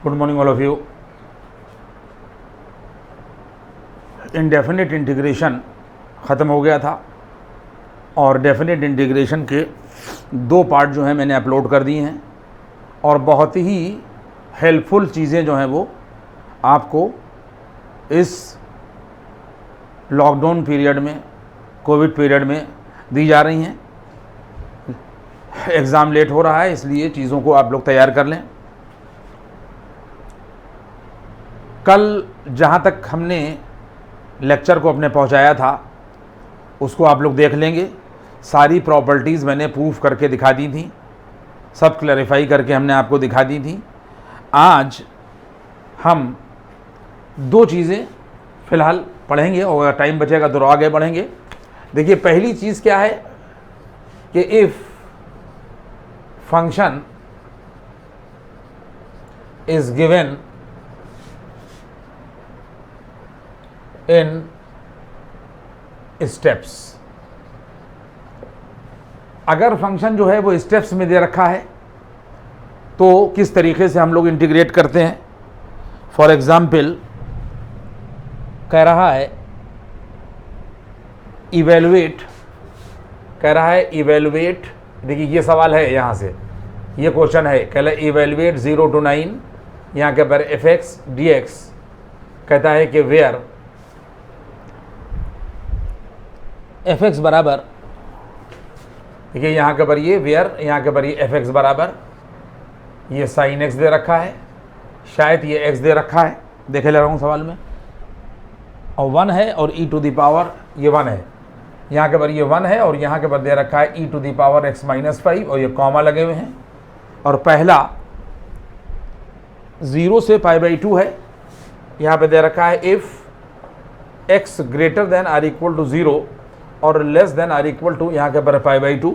Good morning all of you. Indefinite integration ख़त्म हो गया था और डेफिनेट इंटीग्रेशन के 2 पार्ट जो हैं मैंने अपलोड कर दिए हैं और बहुत ही हेल्पफुल चीज़ें जो हैं वो आपको इस लॉकडाउन पीरियड में, कोविड पीरियड में दी जा रही हैं। एग्ज़ाम लेट हो रहा है, इसलिए चीज़ों को आप लोग तैयार कर लें। कल जहाँ तक हमने लेक्चर को अपने पहुँचाया था उसको आप लोग देख लेंगे। सारी प्रॉपर्टीज़ मैंने प्रूफ करके दिखा दी थी, सब क्लैरिफाई करके हमने आपको दिखा दी थी। आज हम 2 चीज़ें फ़िलहाल पढ़ेंगे और अगर टाइम बचेगा तो आगे बढ़ेंगे। देखिए, पहली चीज़ क्या है कि if function is given in steps. अगर फंक्शन जो है वो स्टेप्स में दे रखा है तो किस तरीके से हम लोग इंटीग्रेट करते हैं। फॉर एग्जाम्पल कह रहा है इवेलुएट, कह रहा है इवेलुएट। देखिए ये सवाल है, यहाँ से ये क्वेश्चन है, कह रहा है इवेलुएट 0 to 9, यहाँ के पर fx dx कहता है कि वेयर fx बराबर, देखिए यहाँ के पर ये वेयर, यहाँ के पर ये fx बराबर, ये साइन x दे रखा है, शायद ये x दे रखा है, देखे ले रहा हूँ सवाल में, और 1 है और e टू द पावर ये 1 है। यहाँ के पर ये 1 है और यहाँ के पर दे रखा है e to the power x - 5 और ये कॉमा लगे हुए हैं। और पहला 0 से π/2 है, यहाँ पे दे रखा है if x greater than or equal to 0 और less than or equal to, यहाँ के पर π/2।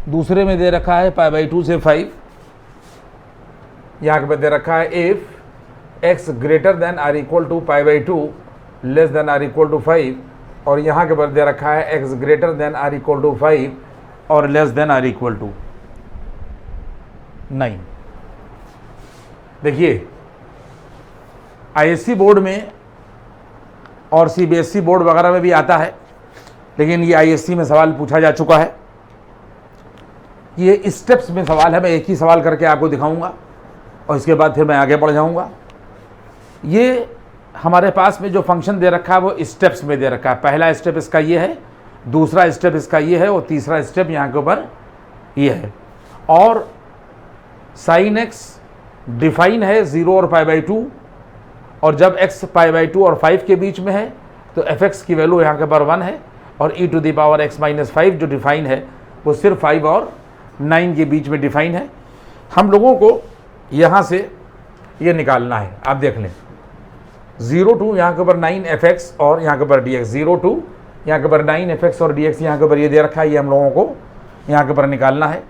दूसरे में दे रखा है π/2 से 5, यहाँ के पर दे रखा है if x greater than or equal to π/2 less than or equal to 5 और यहाँ के पर दे रखा है x greater than or equal to 5 और less than or equal to 9। देखिए ISC बोर्ड में और CBSE बोर्ड वगैरह में भी आता है, लेकिन ये ISC में सवाल पूछा जा चुका है। ये स्टेप्स में सवाल है, मैं एक ही सवाल करके आपको दिखाऊंगा और इसके बाद फिर मैं आगे बढ़ जाऊंगा। ये हमारे पास में जो फंक्शन दे रखा है वो स्टेप्स में दे रखा है। पहला स्टेप इसका ये है, दूसरा स्टेप इसका ये है और तीसरा स्टेप यहाँ के ऊपर ये है। और साइन x डिफाइन है 0 और π/2 और जब x π/2 और 5 के बीच में है तो fx की वैल्यू यहाँ के पर 1 है और e to the power x - 5 जो डिफाइन है वो सिर्फ 5 और 9 के बीच में डिफाइन है। हम लोगों को यहाँ से ये निकालना है, आप देख लें। 0 to यहाँ के ऊपर 9 fx और यहाँ के ऊपर dx, 0 to यहाँ के ऊपर 9 fx और dx यहाँ के ऊपर ये दे रखा है, ये हम लोगों को यहाँ के ऊपर निकालना है।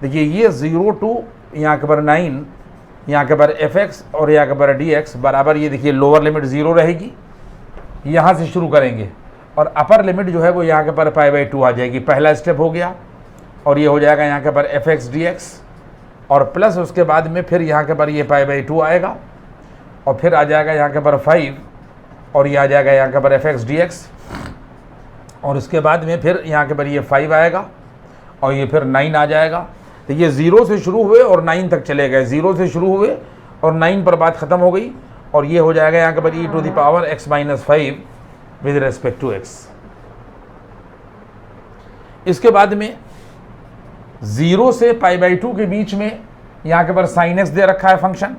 देखिए ये 0 to यहाँ के ऊपर 9 यहाँ के ऊपर fx और यहाँ के ऊपर dx बराबर, ये देखिए लोअर लिमिट 0 रहेगी, यहाँ से शुरू करेंगे और अपर लिमिट जो है वो यहाँ के ऊपर π/2 आ जाएगी। पहला स्टेप हो गया और ये हो जाएगा यहाँ के ऊपर fx dx और प्लस उसके बाद में फिर यहाँ के ऊपर ये π/2 आएगा और फिर आ जाएगा यहाँ के ऊपर 5 और ये आ जाएगा यहाँ के ऊपर fx dx और उसके बाद में फिर यहाँ के ऊपर ये 5 आएगा और ये फिर 9 आ जाएगा। तो ये 0 से शुरू हुए और 9 तक चले गए, 0 से शुरू हुए और 9 पर बात ख़त्म हो गई और ये हो जाएगा यहाँ के ऊपर e to the power x - 5 with respect to x। इसके बाद में 0 से π/2 के बीच में यहाँ के ऊपर साइन x दे रखा है फंक्शन,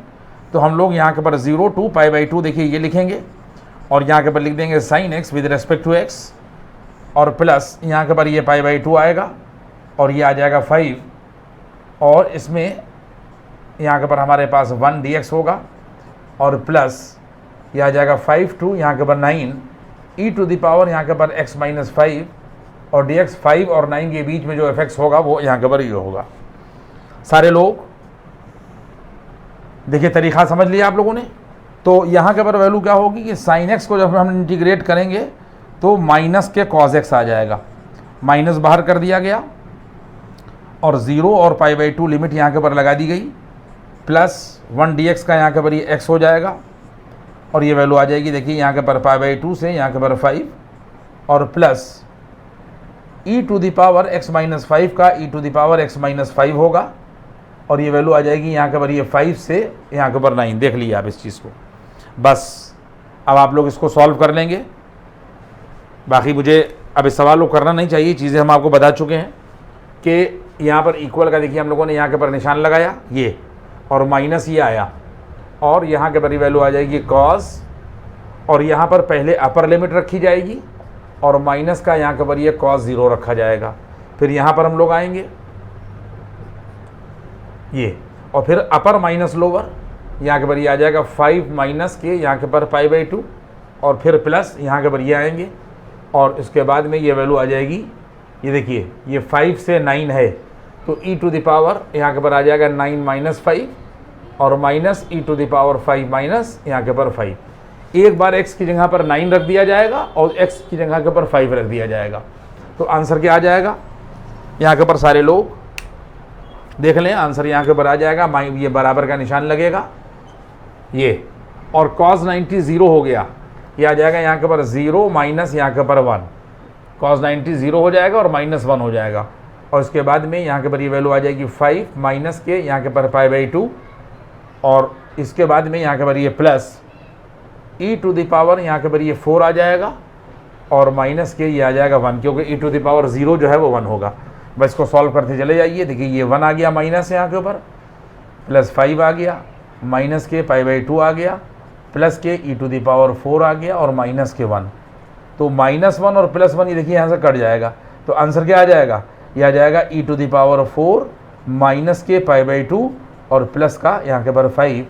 तो हम लोग यहाँ के ऊपर 0 to π/2 देखिए ये लिखेंगे और यहाँ के ऊपर लिख देंगे sine x with respect to x और प्लस यहाँ के ऊपर ये π/2 आएगा और ये आ जाएगा 5 और इसमें यहाँ के ऊपर हमारे पास 1 dx होगा और प्लस ये आ जाएगा 5 to यहाँ के ऊपर 9 e टू द पावर यहाँ के ऊपर x - 5 और dx 5 और 9 के बीच में जो fx होगा वो यहाँ के ऊपर ये होगा। सारे लोग देखिए तरीक़ा समझ लिया आप लोगों ने। तो यहाँ के ऊपर वैल्यू क्या होगी कि साइन x को जब हम इंटीग्रेट करेंगे तो माइनस के कॉस x आ जाएगा, माइनस बाहर कर दिया गया और 0 और π/2 लिमिट यहाँ के ऊपर लगा दी गई, प्लस 1 dx का यहाँ के पर ये x हो जाएगा और ये वैल्यू आ जाएगी, देखिए यहाँ के पर π/2 से यहाँ के पर 5 और plus e to the power x minus 5 का e to the power x minus 5 होगा और ये वैल्यू आ जाएगी यहाँ के पर ये 5 से यहाँ के पर 9। देख लीजिए आप इस चीज़ को। बस अब आप लोग इसको सॉल्व कर लेंगे। बाकी मुझे अब इस सवाल को करना नहीं चाहिए, चीज़ें हम आपको बता चुके हैं कि यहाँ पर इक्वल का देखिए हम लोगों ने यहाँ के पर निशान लगाया ये और माइनस ये आया और यहाँ के पर वैल्यू आ जाएगी कॉस और यहाँ पर पहले अपर लिमिट रखी जाएगी और माइनस का यहाँ के पर ये कॉस 0 रखा जाएगा। फिर यहाँ पर हम लोग आएंगे ये और फिर अपर माइनस लोअर यहाँ के पर ये आ जाएगा 5 माइनस के यहाँ के पर π/2 और फिर प्लस यहाँ के पर ये आएंगे और इसके बाद में ये वैल्यू आ जाएगी, ये देखिए ये 5 से 9 है तो e टू द पावर यहाँ के पर आ जाएगा 9 माइनस 5 और minus e to the power 5 minus यहाँ के पर 5। एक बार x की जगह पर 9 रख दिया जाएगा और x की जगह के पर 5 रख दिया जाएगा तो आंसर क्या आ जाएगा। यहाँ के पर सारे लोग देख लें, आंसर यहाँ के पर आ जाएगा, ये बराबर का निशान लगेगा ये और cos 90 0 हो गया, ये आ जाएगा यहाँ के पर 0 माइनस यहाँ के पर 1, cos 90 0 हो जाएगा और माइनस 1 हो जाएगा और इसके बाद में यहाँ के पर ये वैल्यू आ जाएगी 5 माइनस के यहाँ के पर π/2 और इसके बाद में यहाँ के पर ये plus e to the power यहाँ के पर ये 4 आ जाएगा और माइनस के ये आ जाएगा 1, क्योंकि e टू द पावर 0 जो है वो 1 होगा। बस इसको सॉल्व करते चले जाइए। देखिए ये 1 आ गया माइनस यहाँ के ऊपर, प्लस 5 आ गया, माइनस के π/2 आ गया, प्लस के e टू द पावर 4 आ गया और माइनस के 1। तो -1 और +1 ये देखिए यहाँ से कट जाएगा तो आंसर क्या आ जाएगा, ये आ जाएगा e to the power 4 minus के π/2 और प्लस का यहाँ के पर 5।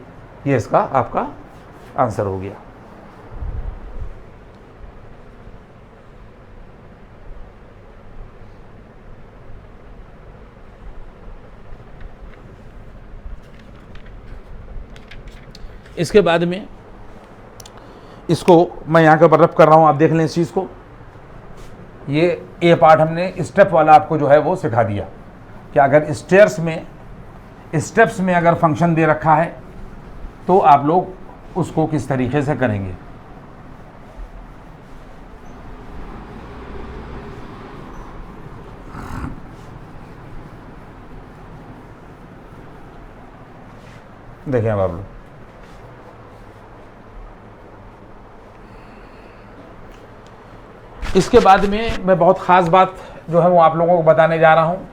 ये इसका आपका आंसर हो गया। इसके बाद में इसको मैं यहाँ के ऊपर रब कर रहा हूँ, आप देख लें इस चीज़ को। ये पार्ट हमने स्टेप वाला आपको जो है वो सिखा दिया कि अगर स्टेप्स में अगर फंक्शन दे रखा है तो आप लोग उसको किस तरीके से करेंगे। देखें अब आप लोग इसके बाद में मैं बहुत ख़ास बात जो है वो आप लोगों को बताने जा रहा हूँ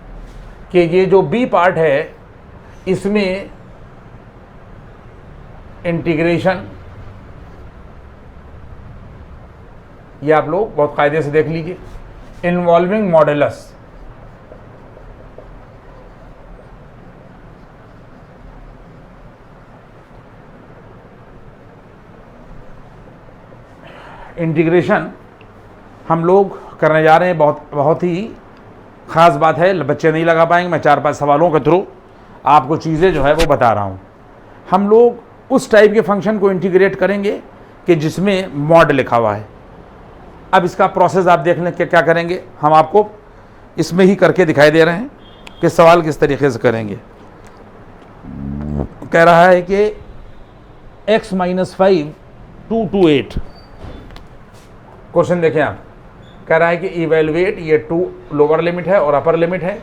कि ये जो बी पार्ट है इसमें इंटीग्रेशन, ये आप लोग बहुत कायदे से देख लीजिए, इन्वॉल्विंग मॉडुलस। इंटीग्रेशन हम लोग करने जा रहे हैं, बहुत ही ख़ास बात है, बच्चे नहीं लगा पाएंगे। मैं 4-5 सवालों के थ्रू आपको चीज़ें जो है वो बता रहा हूँ। हम लोग उस टाइप के फंक्शन को इंटीग्रेट करेंगे कि जिसमें मॉड लिखा हुआ है। अब इसका प्रोसेस आप देख लें कि क्या करेंगे, हम आपको इसमें ही करके दिखाई दे रहे हैं कि सवाल किस तरीके से करेंगे। कह रहा है कि x - 5 2 to 8। क्वेश्चन देखें आप, कह रहा है कि इवेलुएट, ये 2 लोअर लिमिट है और अपर लिमिट है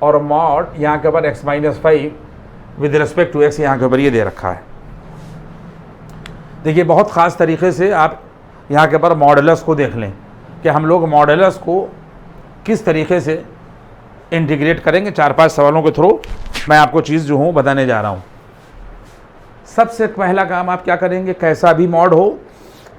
और मॉड यहाँ के ऊपर x - 5 with respect to x यहाँ के ऊपर ये दे रखा है। देखिए बहुत ख़ास तरीके से आप यहाँ के ऊपर मॉडुलस को देख लें कि हम लोग मॉडुलस को किस तरीके से इंटीग्रेट करेंगे। 4-5 सवालों के थ्रू मैं आपको चीज़ जो हूँ बताने जा रहा हूँ। सबसे पहला काम आप क्या करेंगे, कैसा भी मॉड हो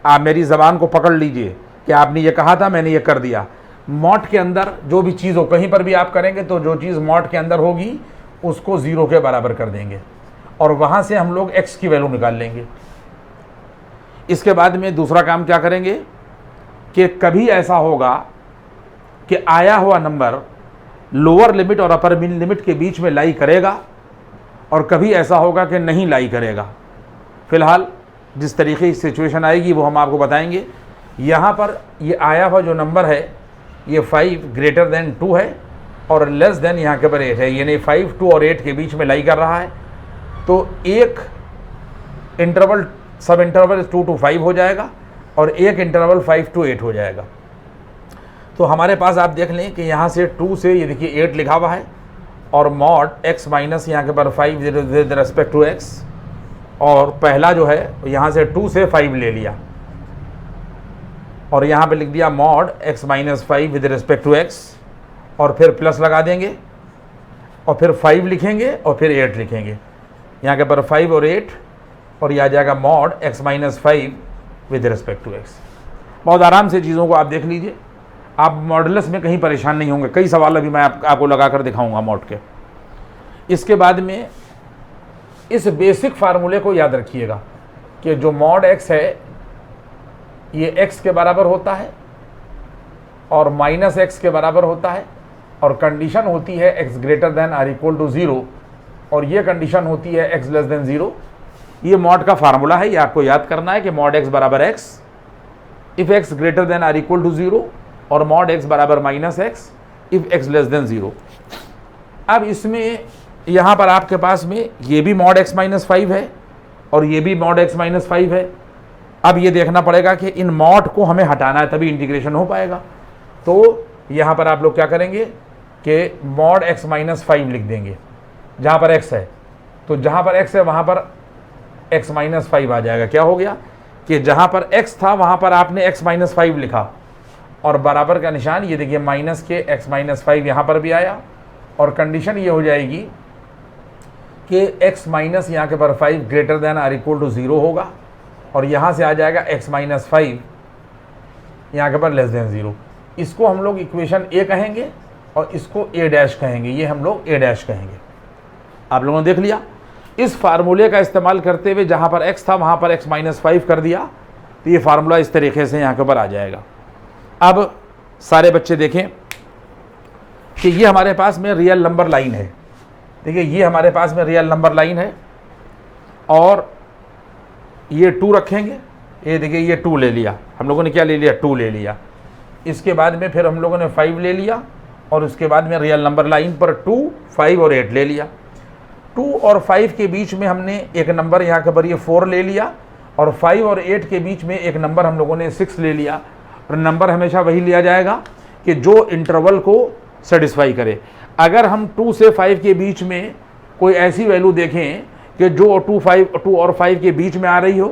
आप मेरी ज़बान को पकड़ लीजिए कि आपने ये कहा था, मैंने ये कर दिया। मॉड के अंदर जो भी चीज़ हो, कहीं पर भी आप करेंगे तो जो चीज़ मॉड के अंदर होगी उसको 0 के बराबर कर देंगे और वहाँ से हम लोग x की वैल्यू निकाल लेंगे। इसके बाद में दूसरा काम क्या करेंगे कि कभी ऐसा होगा कि आया हुआ नंबर लोअर लिमिट और अपर लिमिट के बीच में लाई करेगा और कभी ऐसा होगा कि नहीं लाई करेगा। फिलहाल जिस तरीके की सिचुएशन आएगी वो हम आपको बताएंगे। यहाँ पर ये आया हुआ जो नंबर है ये 5 ग्रेटर देन 2 है और लेस देन यहाँ के पर 8 है, यानी 5, 2 और 8 के बीच में लाई कर रहा है। तो एक इंटरवल सब इंटरवल 2 to 5 हो जाएगा और एक इंटरवल 5 to 8 हो जाएगा। तो हमारे पास आप देख लें कि यहाँ से 2 से ये देखिए 8 लिखा हुआ है और मॉड x माइनस यहाँ के पर 5 विद रिस्पेक्ट टू x, और पहला जो है यहाँ से 2 से 5 ले लिया और यहाँ पे लिख दिया mod x minus 5 with respect to x, और फिर प्लस लगा देंगे और फिर 5 लिखेंगे और फिर 8 लिखेंगे, यहाँ के पर 5 और 8, और यह आ जाएगा mod x minus 5 with respect to x। बहुत आराम से चीज़ों को आप देख लीजिए, आप मॉडुलस में कहीं परेशान नहीं होंगे। कई सवाल अभी मैं आपको लगा कर दिखाऊंगा मॉड के। इसके बाद में इस बेसिक फार्मूले को याद रखिएगा कि जो मॉड x है ये x के बराबर होता है और माइनस x के बराबर होता है, और कंडीशन होती है x greater than or equal to 0, और ये कंडीशन होती है x लेस देन 0। ये मॉड का फार्मूला है, ये आपको याद करना है कि मॉड x बराबर x if x greater than or equal to 0 और मॉड x बराबर minus x if x less than 0। अब इसमें यहाँ पर आपके पास में ये भी मॉड x माइनस 5 है और ये भी मॉड x माइनस 5 है। अब ये देखना पड़ेगा कि इन मॉड को हमें हटाना है तभी इंटीग्रेशन हो पाएगा। तो यहाँ पर आप लोग क्या करेंगे कि मॉड x माइनस 5 लिख देंगे जहाँ पर x है, तो जहाँ पर x है वहाँ पर x माइनस 5 आ जाएगा। क्या हो गया कि जहाँ पर x था वहाँ पर आपने x माइनस 5 लिखा और बराबर का निशान ये देखिए माइनस के x माइनस 5 यहाँ पर भी आया, और कंडीशन ये हो जाएगी कि x माइनस यहाँ के पर 5 greater than or equal to 0 होगा, और यहाँ से आ जाएगा x माइनस 5 यहाँ के पर लेस देन 0। इसको हम लोग इक्वेशन a कहेंगे और इसको a डैश कहेंगे, ये हम लोग a डैश कहेंगे। आप लोगों ने देख लिया। इस फार्मूले का इस्तेमाल करते हुए जहाँ पर x था वहाँ पर x माइनस 5 कर दिया, तो ये फार्मूला इस तरीके से यहाँ के ऊपर आ जाएगा। अब सारे बच्चे देखें कि ये हमारे पास में रियल नंबर लाइन है। देखिए ये हमारे पास में रियल नंबर लाइन है और ये 2 रखेंगे। ये देखिए ये 2 ले लिया हम लोगों ने, क्या ले लिया 2 ले लिया। इसके बाद में फिर हम लोगों ने 5 ले लिया और उसके बाद में रियल नंबर लाइन पर 2, 5 और 8 ले लिया। 2 और 5 के बीच में हमने एक नंबर यहाँ के पर ये 4 ले लिया, और 5 और 8 के बीच में एक नंबर हम लोगों ने 6 ले लिया। और नंबर हमेशा वही लिया जाएगा कि जो इंटरवल को सेटिस्फाई करे। अगर हम 2 से 5 के बीच में कोई ऐसी वैल्यू देखें कि जो 2 और 5 के बीच में आ रही हो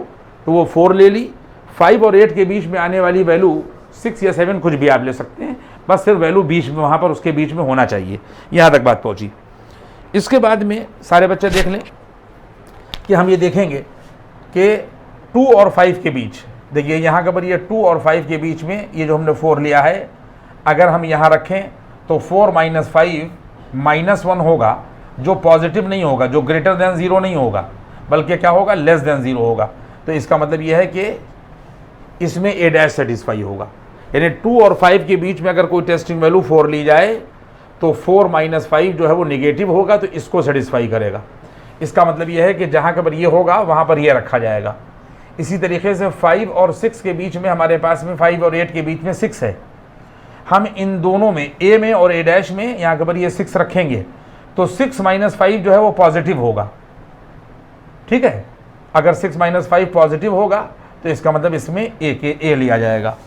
तो वो 4 ले ली। 5 और 8 के बीच में आने वाली वैल्यू 6 या 7 कुछ भी आप ले सकते हैं, बस सिर्फ वैल्यू बीच में वहाँ पर उसके बीच में होना चाहिए। यहाँ तक बात पहुँची। इसके बाद में सारे बच्चे देख लें कि हम ये देखेंगे कि 2 और 5 के बीच, देखिए यहाँ के पर ये 2 और 5 के बीच में ये जो हमने 4 लिया है, अगर हम यहाँ रखें तो 4 माइनस 5 -1 होगा, जो पॉजिटिव नहीं होगा, जो ग्रेटर देन 0 नहीं होगा, बल्कि क्या होगा लेस देन 0 होगा। तो इसका मतलब यह है कि इसमें a डैश सेटिस्फाई होगा। यानी 2 और 5 के बीच में अगर कोई टेस्टिंग वैल्यू 4 ली जाए तो 4 माइनस 5 जो है वो निगेटिव होगा, तो इसको सेटिस्फाई करेगा। इसका मतलब यह है कि जहाँ पर ये होगा वहाँ पर ये रखा जाएगा। इसी तरीके से 5 और 6 के बीच में हमारे पास में 5 और 8 के बीच में 6 है। हम इन दोनों में a में और a डैश में यहाँ के पर ये 6 रखेंगे तो 6 माइनस 5 जो है वो पॉजिटिव होगा। ठीक है, अगर 6 माइनस 5 पॉजिटिव होगा तो इसका मतलब इसमें a लिया जाएगा।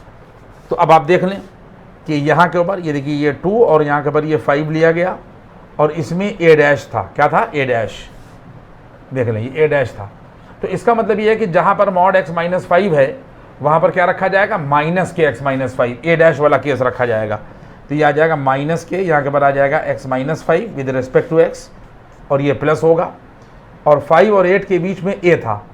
तो अब आप देख लें कि यहाँ के ऊपर ये देखिए ये 2 और यहाँ के ऊपर ये 5 लिया गया और इसमें a डैश था। क्या था? a dash. देख लें ये a डैश था। तो इसका मतलब ये है कि जहाँ पर मॉड x माइनस 5 है वहाँ पर क्या रखा जाएगा? माइनस के x माइनस 5, a डैश वाला केस रखा जाएगा। तो ये आ जाएगा माइनस के, यहाँ के ऊपर आ जाएगा x minus 5 with respect to x, और ये प्लस होगा। और 5 और 8 के बीच में a था,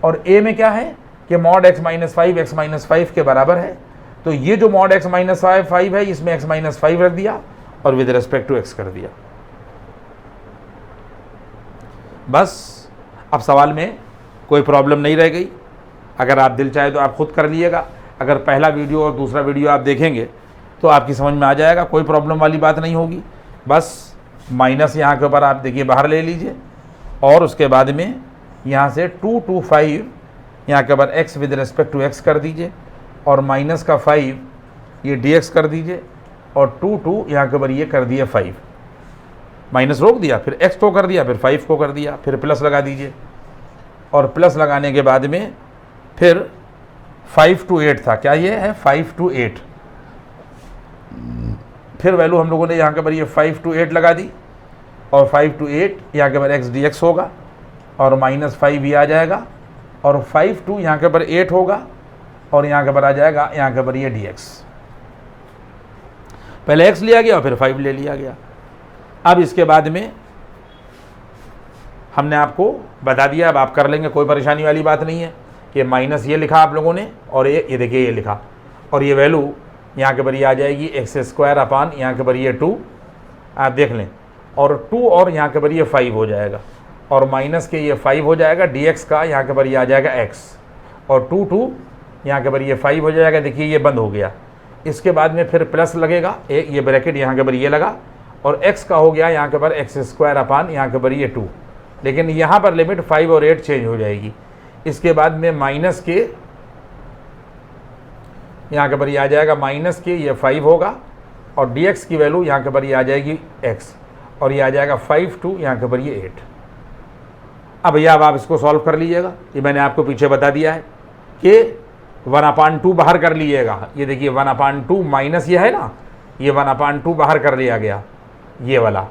और a में क्या है कि मॉड x माइनस 5 के बराबर है। तो ये जो मॉड x माइनस 5 है इसमें x माइनस 5 रख दिया और विद रिस्पेक्ट टू x कर दिया। बस अब सवाल में कोई प्रॉब्लम नहीं रह गई। अगर आप दिल चाहे तो आप खुद कर लीजिएगा। अगर पहला वीडियो और दूसरा वीडियो आप देखेंगे तो आपकी समझ में आ जाएगा, कोई प्रॉब्लम वाली बात नहीं होगी। बस माइनस यहाँ के ऊपर आप देखिए बाहर ले लीजिए, और उसके बाद में यहाँ से 2 to 5 यहाँ के ऊपर x with respect to x कर दीजिए, और माइनस का 5 ये dx कर दीजिए, और 2 यहाँ के ऊपर ये कर दिया 5, माइनस रोक दिया, फिर x को कर दिया, फिर 5 को कर दिया, फिर प्लस लगा दीजिए। और प्लस लगाने के बाद में फिर 5 to 8 था, क्या ये है 5 to 8, फिर वैल्यू हम लोगों ने यहाँ के ऊपर ये 5 to 8 लगा दी और 5 to 8 यहाँ के ऊपर एक्स डी एक्स होगा और -5 ये आ जाएगा और 5 to यहाँ के ऊपर 8 होगा और यहाँ के ऊपर आ जाएगा यहाँ के ऊपर ये डी एक्स। पहले एक्स लिया गया और फिर 5 ले लिया गया। अब इसके बाद में हमने आपको बता दिया, अब आप कर लेंगे, कोई परेशानी वाली बात नहीं है कि माइनस ये लिखा आप लोगों ने और ये देखिए ये लिखा और ये वैल्यू यहाँ के ऊपर ये आ जाएगी x² अपान यहाँ के ऊपर ये 2, आप देख लें, और 2 और यहाँ के ऊपर ये 5 हो जाएगा और माइनस के ये 5 हो जाएगा, dx का यहाँ के ऊपर ये आ जाएगा x और 2 यहाँ के ऊपर ये 5 हो जाएगा। देखिए ये बंद हो गया। इसके बाद में फिर प्लस लगेगा, एक ये ब्रैकेट यहाँ के ऊपर ये लगा और x का हो गया यहाँ के ऊपर x² अपान यहाँ के ऊपर ये 2, लेकिन यहाँ पर लिमिट 5 और 8 चेंज हो जाएगी। इसके बाद में माइनस के यहाँ के ऊपर ये आ जाएगा, माइनस के ये 5 होगा और dx की वैल्यू यहाँ के ऊपर ये आ जाएगी x और ये आ जाएगा 5 to यहाँ के ऊपर ये 8। अब भैया अब आप इसको सॉल्व कर लीजिएगा, ये मैंने आपको पीछे बता दिया है कि 1/2 बाहर कर लीजिएगा। ये देखिए 1/2 माइनस ये है ना, ये 1/2 बाहर कर लिया गया ये वाला,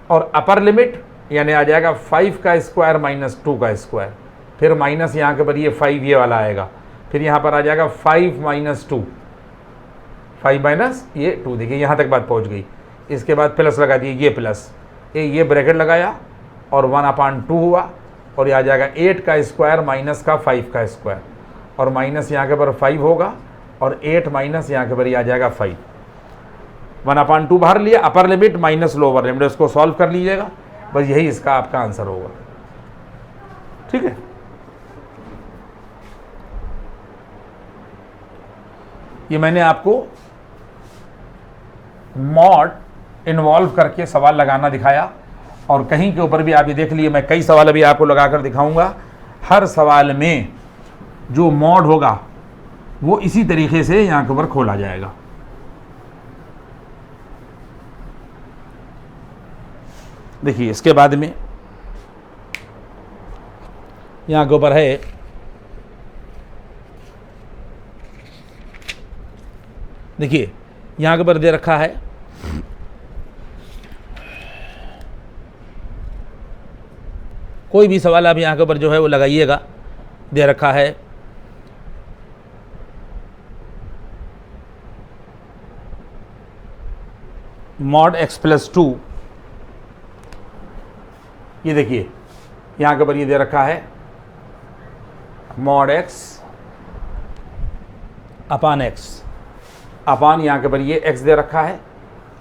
और अपर लिमिट यानी आ जाएगा 5 का स्क्वायर माइनस 2 का स्क्वायर, फिर माइनस यहाँ के ऊपर ये 5 ये वाला आएगा, फिर यहाँ पर आ जाएगा 5 माइनस 2, 5 माइनस ये 2, देखिए यहाँ तक बात पहुँच गई। इसके बाद प्लस लगा दिए, ये प्लस ये ब्रैकेट लगाया और 1/2 हुआ और ये आ जाएगा 8 का स्क्वायर माइनस का 5 का स्क्वायर और माइनस यहाँ के ऊपर 5 होगा और 8 माइनस यहाँ के ऊपर ये आ जाएगा 5। 1/2 बाहर लिया, upper limit minus lower limit, उसको सॉल्व कर लीजिएगा, बस यही इसका आपका आंसर होगा। ठीक है, ये मैंने आपको मॉड इन्वॉल्व करके सवाल लगाना दिखाया और कहीं के ऊपर भी आप ये देख लिए, मैं कई सवाल अभी आपको लगाकर दिखाऊंगा। हर सवाल में जो मॉड होगा वो इसी तरीके से यहाँ के ऊपर खोला जाएगा। देखिए इसके बाद में यहाँ के ऊपर है देखिए यहाँ के ऊपर दे रखा है कोई भी सवाल आप यहाँ के ऊपर जो है वो लगाइएगा। दे रखा है मॉड x + 2, ये देखिए यहाँ के ऊपर ये दे रखा है मॉड x अपान x अपान यहाँ के ऊपर ये x दे रखा है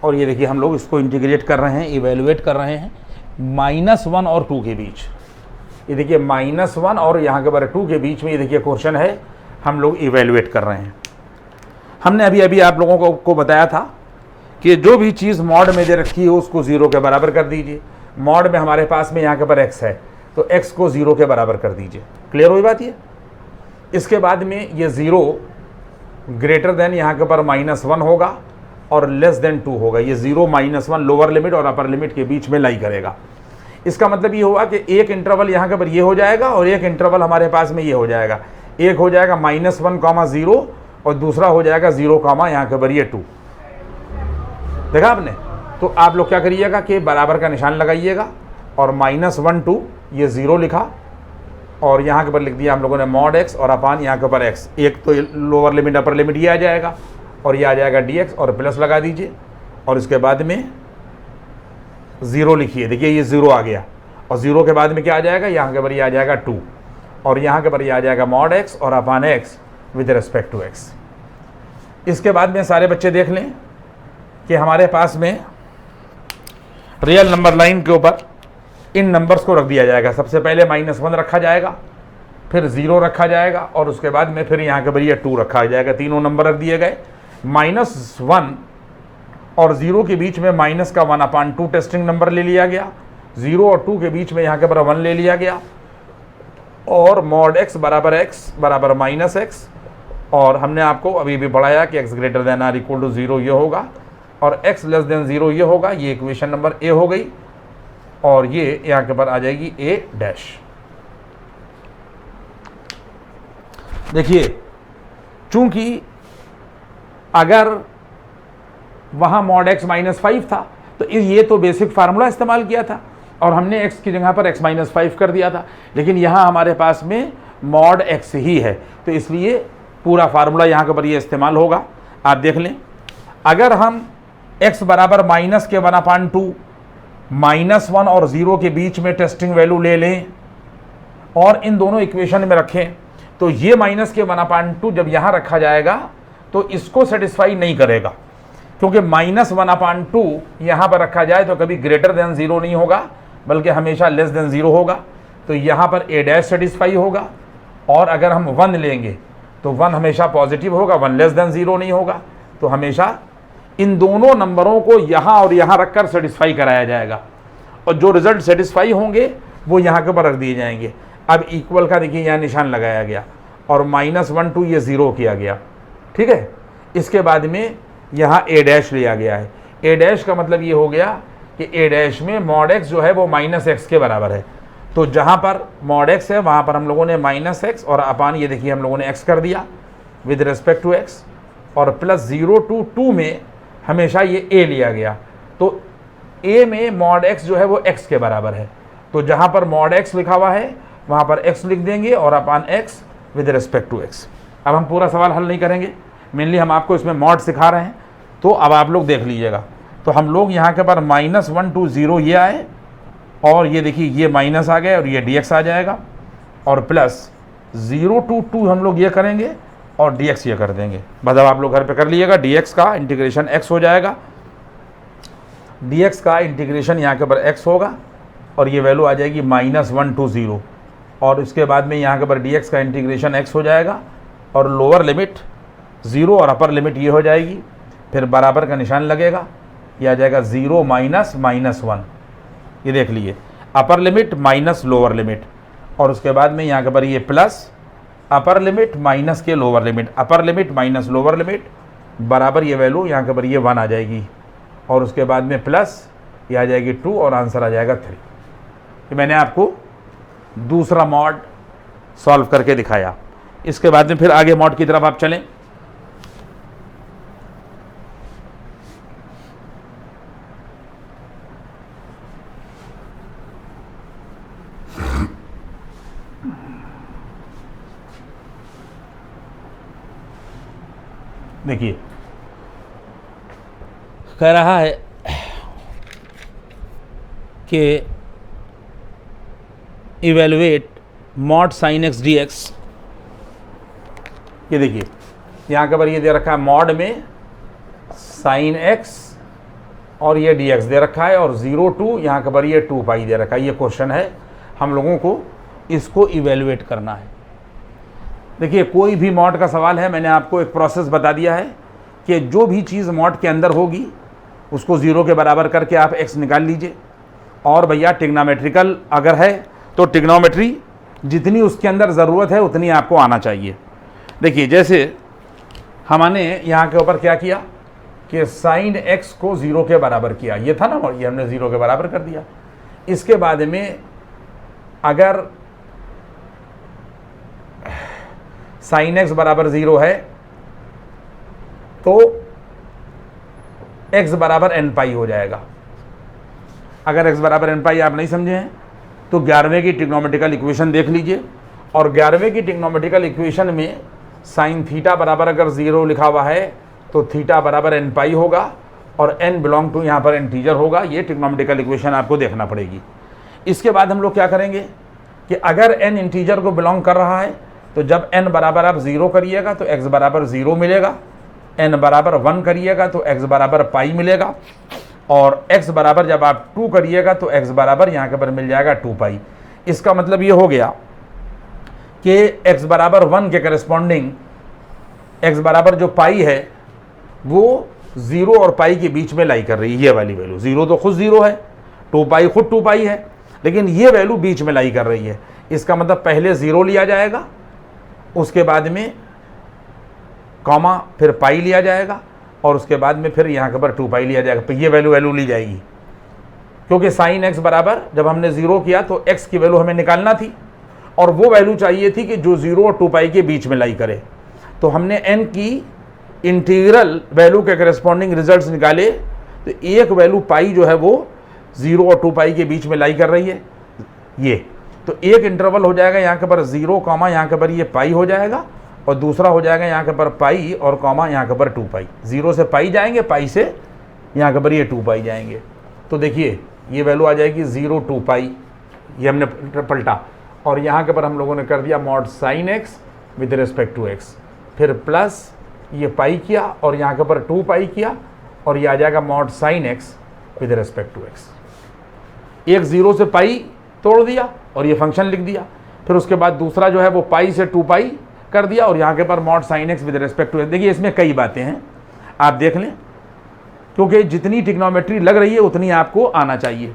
और ये देखिए हम लोग इसको इंटीग्रेट कर रहे हैं, इवेलुएट कर रहे हैं -1 और 2 के बीच। ये देखिए -1 और यहाँ के ऊपर 2 के बीच में ये देखिए क्वेश्चन है, हम लोग इवेलुएट कर रहे हैं। हमने अभी आप लोगों को बताया था कि जो भी चीज़ मॉड में दे रखी हो उसको 0 के बराबर कर दीजिए। मॉड में हमारे पास में यहाँ के ऊपर x है तो x को 0 के बराबर कर दीजिए। क्लियर हुई बात ये? इसके बाद में ये 0 ग्रेटर देन यहाँ के ऊपर -1 होगा और लेस देन 2 होगा। ये 0 -1 लोअर लिमिट और अपर लिमिट के बीच में लाई करेगा। इसका मतलब ये होगा कि एक इंटरवल यहाँ के ऊपर ये हो जाएगा और एक इंटरवल हमारे पास में ये हो जाएगा। एक हो जाएगा -1, 0 और दूसरा हो जाएगा 0, यहाँ के ऊपर ये 2। देखा आपने? तो आप लोग क्या करिएगा कि बराबर का निशान लगाइएगा और -1, 2 ये 0 लिखा और यहाँ के ऊपर लिख दिया हम लोगों ने मॉड x और अपान यहाँ के ऊपर x। एक तो लोअर लिमिट अपर लिमिट ये आ जाएगा और ये आ जाएगा dx और प्लस लगा दीजिए और इसके बाद में 0 लिखिए। देखिए ये 0 आ गया और 0 के बाद में क्या आ जाएगा, यहाँ के ऊपर ये आ जाएगा 2 और यहाँ के ऊपर ये आ जाएगा मॉड x और upon x with respect to x। इसके बाद में सारे बच्चे देख लें कि हमारे पास में रियल नंबर लाइन के ऊपर इन नंबर्स को रख दिया जाएगा। सबसे पहले -1 रखा जाएगा, फिर 0 रखा जाएगा और उसके बाद में फिर यहाँ के ऊपर ये 2 रखा जाएगा। तीनों नंबर रख दिए गए। -1 और 0 के बीच में माइनस का 1/2 टेस्टिंग नंबर ले लिया गया। 0 और 2 के बीच में यहाँ के ऊपर 1 ले लिया गया और मॉड x बराबर -x और हमने आपको अभी भी पढ़ाया कि x greater than or equal to 0 ये होगा और x लेस देन 0 ये होगा। ये इक्वेशन नंबर a हो गई और ये यहाँ के ऊपर आ जाएगी a डैश। देखिए, चूंकि अगर वहाँ मॉड x माइनस 5 था तो ये तो बेसिक फार्मूला इस्तेमाल किया था और हमने x की जगह पर x माइनस 5 कर दिया था, लेकिन यहाँ हमारे पास में मॉड x ही है, तो इसलिए पूरा फार्मूला यहाँ पर ये इस्तेमाल होगा। आप देख लें, अगर हम x बराबर माइनस के 1/2 -1 और 0 के बीच में टेस्टिंग वैल्यू ले लें और इन दोनों इक्वेशन में रखें, तो ये माइनस के 1/2 जब यहाँ रखा जाएगा तो इसको सेटिस्फाई नहीं करेगा, क्योंकि -1/2 यहाँ पर रखा जाए तो कभी ग्रेटर देन 0 नहीं होगा बल्कि हमेशा लेस देन 0 होगा, तो यहाँ पर a डैश सेटिस्फाई होगा। और अगर हम 1 लेंगे तो 1 हमेशा पॉजिटिव होगा, 1 लेस देन 0 नहीं होगा, तो हमेशा इन दोनों नंबरों को यहाँ और यहाँ रखकर सेटिस्फाई कराया जाएगा और जो रिजल्ट सेटिस्फाई होंगे वो यहाँ के ऊपर रख दिए जाएंगे। अब इक्वल का देखिए यहाँ निशान लगाया गया और -1 2 ये 0 किया गया, ठीक है। इसके बाद में यहाँ a डैश लिया गया है। a डैश का मतलब ये हो गया कि a डैश में मॉड x जो है वो -x के बराबर है, तो जहाँ पर मॉड x है वहाँ पर हम लोगों ने -x और अपान ये देखिए हम लोगों ने x कर दिया विद रिस्पेक्ट टू x, और +0 to 2 में हमेशा ये a लिया गया, तो a में मॉड x जो है वो x के बराबर है, तो जहाँ पर मॉड x लिखा हुआ है वहाँ पर x लिख देंगे और upon x with respect to x। अब हम पूरा सवाल हल नहीं करेंगे, मेनली हम आपको इसमें मॉड सिखा रहे हैं, तो अब आप लोग देख लीजिएगा। तो हम लोग यहाँ के पर -1 to 0 ये आए और ये देखिए ये माइनस आ गया और ये dx आ जाएगा, और +0 to 2 हम लोग ये करेंगे और dx ये कर देंगे। बस अब आप लोग घर पे कर लीजिएगा, dx का इंटीग्रेशन x हो जाएगा, dx का इंटीग्रेशन यहाँ के पर x होगा और ये वैल्यू आ जाएगी -1 to 0, और उसके बाद में यहाँ के पर dx का इंटीग्रेशन x हो जाएगा और लोअर लिमिट 0 और अपर लिमिट ये हो जाएगी, फिर बराबर का निशान लगेगा, ये आ जाएगा 0 -1, ये देख लीजिए upper limit minus lower limit, और उसके बाद में यहाँ के पर ये प्लस अपर लिमिट माइनस के lower limit, upper limit minus lower limit बराबर ये वैल्यू यहाँ के पर ये 1 आ जाएगी, और उसके बाद में प्लस ये आ जाएगी 2 और आंसर आ जाएगा 3। ये मैंने आपको दूसरा मॉड सॉल्व करके दिखाया। इसके बाद में फिर आगे मॉड की तरफ आप चलें। देखिए कह रहा है कि evaluate mod sine x D x. ये देखिए यहाँ के पर ये दे रखा है मॉड में साइन एक्स और ये डी एक्स दे रखा है, और 0 to यहाँ के पर ये 2 पाई दे रखा है। ये क्वेश्चन है, हम लोगों को इसको इवेलुएट करना है। देखिए कोई भी मॉड का सवाल है, मैंने आपको एक प्रोसेस बता दिया है कि जो भी चीज़ मॉड के अंदर होगी उसको 0 के बराबर करके आप x निकाल लीजिए, और भैया टिग्नोमेट्रिकल अगर है तो टिग्नोमेट्री जितनी उसके अंदर ज़रूरत है उतनी आपको आना चाहिए। देखिए जैसे हमने यहाँ के ऊपर क्या किया कि साइन x को 0 के बराबर किया, ये था ना, ये हमने 0 के बराबर कर दिया। इसके बाद में अगर साइन x बराबर 0 है तो x बराबर n पाई हो जाएगा। अगर x बराबर n पाई आप नहीं समझे हैं तो 11वें की ट्रिग्नोमेट्रिकल इक्वेशन देख लीजिए, और 11वें की ट्रिग्नोमेट्रिकल इक्वेशन में साइन थीटा बराबर अगर 0 लिखा हुआ है तो थीटा बराबर n पाई होगा, और n बिलोंग टू यहाँ पर इंटीजर होगा। ये ट्रिग्नोमेट्रिकल इक्वेशन आपको देखना पड़ेगी। इसके बाद हम लोग क्या करेंगे कि अगर n इंटीजर को बिलोंग कर रहा है तो जब n बराबर आप 0 करिएगा तो x बराबर 0 मिलेगा, n बराबर 1 करिएगा तो x बराबर पाई मिलेगा, और x बराबर जब आप 2 करिएगा तो x बराबर यहाँ के पर मिल जाएगा 2 पाई। इसका मतलब ये हो गया कि x बराबर 1 के करस्पॉन्डिंग x बराबर जो पाई है वो 0 और पाई के बीच में लाई कर रही है। ये वाली वैल्यू 0 तो खुद 0 है, 2 पाई खुद 2 पाई है, लेकिन ये वैल्यू बीच में लाई कर रही है। इसका मतलब पहले 0 लिया जाएगा, उसके बाद में कॉमा, फिर पाई लिया जाएगा, और उसके बाद में फिर यहाँ के पर 2 पाई लिया जाएगा। तो ये वैल्यू ली जाएगी, क्योंकि साइन x बराबर जब हमने 0 किया तो x की वैल्यू हमें निकालना थी, और वो वैल्यू चाहिए थी कि जो 0 और 2 पाई के बीच में लाई करे। तो हमने n की इंटीग्रल वैल्यू के करस्पॉन्डिंग रिजल्ट्स निकाले, तो एक वैल्यू पाई जो है वो 0 और 2 पाई के बीच में लाई कर रही है ये। तो एक इंटरवल हो जाएगा यहाँ के पर 0 कॉमा यहाँ के पर ये पाई हो जाएगा, और दूसरा हो जाएगा यहाँ के पर पाई और कॉमा यहाँ के पर 2 पाई। 0 से पाई जाएंगे, पाई से यहाँ के पर ये 2 पाई जाएंगे। तो देखिए ये वैल्यू आ जाएगी 0 2 पाई, ये हमने पलटा, और यहाँ के पर हम लोगों ने कर दिया mod sine x with respect to x, फिर प्लस ये पाई किया और यहाँ के पर 2 पाई किया, और ये आ जाएगा mod sine x with respect to x. एक 0 से पाई तोड़ दिया और ये फंक्शन लिख दिया, फिर उसके बाद दूसरा जो है वो पाई से 2 पाई कर दिया, और यहाँ के पर mod sine x with respect to x. देखिए इसमें कई बातें हैं, आप देख लें, क्योंकि जितनी ट्रिग्नोमेट्री लग रही है उतनी आपको आना चाहिए।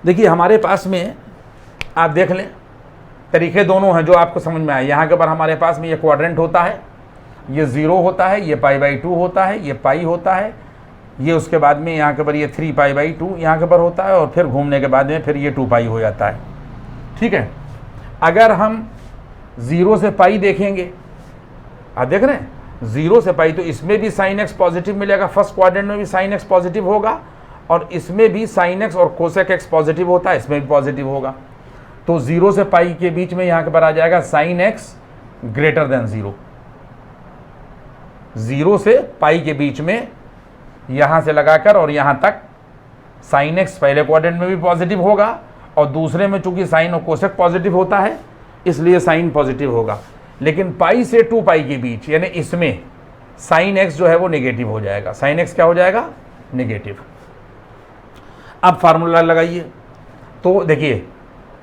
देखिए हमारे पास में आप देख लें, तरीके दोनों हैं जो आपको समझ में आए। यहाँ के पर हमारे पास में ये क्वाड्रेंट होता है, ये 0 होता है, ये π/2 होता है, ये पाई होता है, ये उसके बाद में यहाँ के पर ये 3 π/2 यहाँ के पर होता है, और फिर घूमने के बाद में फिर ये 2 पाई हो जाता है। ठीक है, अगर हम 0 से पाई देखेंगे, आप देख रहे हैं 0 से पाई, तो इसमें भी साइन एक्स पॉजिटिव मिलेगा, फर्स्ट क्वाड्रेंट में भी साइन एक्स पॉजिटिव होगा, और इसमें भी साइन एक्स और कोसेक एक्स पॉजिटिव होता है, इसमें भी पॉजिटिव होगा। तो 0 से पाई के बीच में यहाँ के पर आ जाएगा साइन एक्स ग्रेटर देन 0। 0 से पाई के बीच में यहाँ से लगाकर और यहाँ तक साइन एक्स पहले क्वाड्रेंट में भी पॉजिटिव होगा, और दूसरे में चूंकि साइन और कोसेक पॉजिटिव होता है इसलिए साइन पॉजिटिव होगा। लेकिन पाई से 2 पाई के बीच यानी इसमें साइन एक्स जो है वो नेगेटिव हो जाएगा। साइन एक्स क्या हो जाएगा? नेगेटिव। अब फार्मूला लगाइए, तो देखिए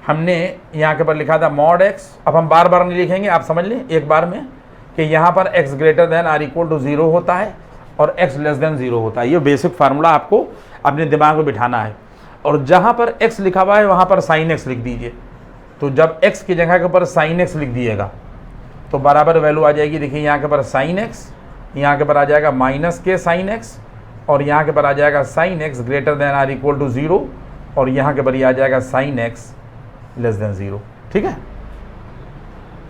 हमने यहाँ के पर लिखा था मॉड एक्स, अब हम बार बार नहीं लिखेंगे, आप समझ लें एक बार में कि यहाँ पर x greater than or equal to 0 होता है और x लेस देन 0 होता है। ये बेसिक फार्मूला आपको अपने दिमाग में बिठाना है, और जहाँ पर x लिखा हुआ है वहाँ पर साइन x लिख दीजिए। तो जब x की जगह के ऊपर साइन x लिख दिएगा तो बराबर वैल्यू आ जाएगी। देखिए यहाँ के पर साइन x, यहाँ के पर आ जाएगा माइनस के साइन x, और यहाँ के पर आ जाएगा sine x greater than or equal to 0, और यहाँ के पर ये आ जाएगा साइन x लेस देन 0। ठीक है,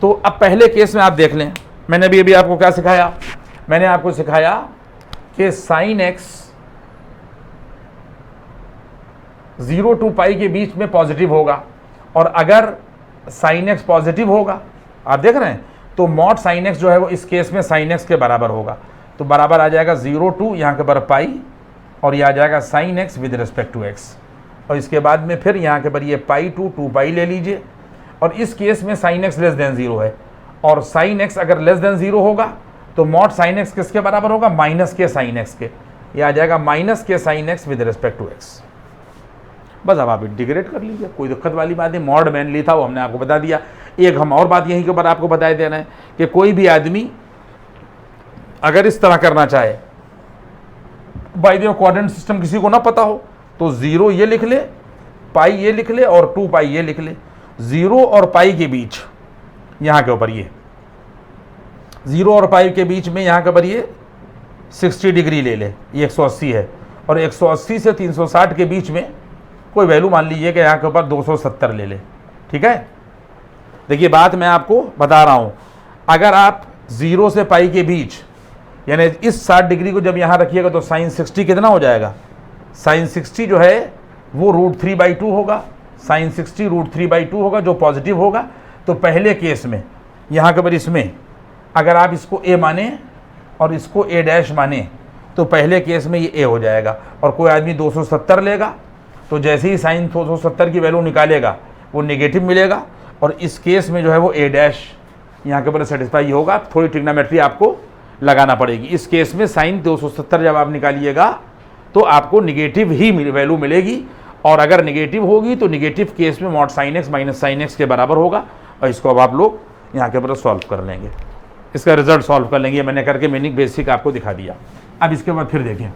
तो अब पहले केस में आप देख लें, मैंने अभी आपको क्या सिखाया? मैंने आपको सिखाया कि साइन x 0 to पाई के बीच में पॉजिटिव होगा, और अगर साइन x पॉजिटिव होगा, आप देख रहे हैं, तो मॉड साइन x जो है वो इस केस में साइन x के बराबर होगा। तो बराबर आ जाएगा 0 to यहाँ के पर पाई, और ये आ जाएगा sine x with respect to x, और इसके बाद में फिर यहाँ के पर ये पाई टू 2 पाई ले लीजिए, और इस केस में साइन x लेस देन 0 है, और साइन x अगर लेस देन 0 होगा तो मॉड साइन x किसके बराबर होगा? माइनस के साइन x के। ये आ जाएगा माइनस के sine x with respect to x। बस अब आप इंटीग्रेट कर लीजिए, कोई दिक्कत वाली बात नहीं। मॉड मैनली था वो हमने आपको बता दिया। एक हम और बात यहीं के ऊपर आपको बताए दे रहे हैं कि कोई भी आदमी अगर इस तरह करना चाहे, by the way coordinate system किसी को ना पता हो तो 0 ये लिख ले, पाई ये लिख ले, और 2 पाई ये लिख ले। 0 और पाई के बीच यहाँ के ऊपर ये 0 और पाई के बीच में यहाँ के ऊपर ये 60 डिग्री ले ले, ये 180 है, और 180 से 360 के बीच में कोई वैल्यू मान लीजिए कि यहाँ के ऊपर 270 ले ले। ठीक है, देखिए बात मैं आपको बता रहा हूँ, अगर आप 0 से पाई के बीच यानी इस 60 डिग्री को जब यहाँ रखिएगा तो साइन 60 कितना हो जाएगा? साइन 60 जो है वो √3/2 होगा। साइन 60 √3/2 होगा जो पॉजिटिव होगा। तो पहले केस में यहाँ के ऊपर इसमें अगर आप इसको a माने और इसको a' माने तो पहले केस में ये a हो जाएगा, और कोई आदमी 270 लेगा तो जैसे ही साइन 270 की वैल्यू निकालेगा वो नेगेटिव मिलेगा, और इस केस में जो है वो a' यहाँ के ऊपर सेटिस्फाई होगा। थोड़ी ट्रिग्नोमेट्री आपको लगाना पड़ेगी। इस केस में साइन 270 जब आप निकालिएगा तो आपको निगेटिव ही वैल्यू मिलेगी, और अगर निगेटिव होगी तो निगेटिव केस में mod sine x minus sine x के बराबर होगा। और इसको अब आप लोग यहाँ के ऊपर सॉल्व कर लेंगे, इसका रिजल्ट सॉल्व कर लेंगे। मैंने करके मीनिंग बेसिक आपको दिखा दिया। अब इसके बाद फिर देखें,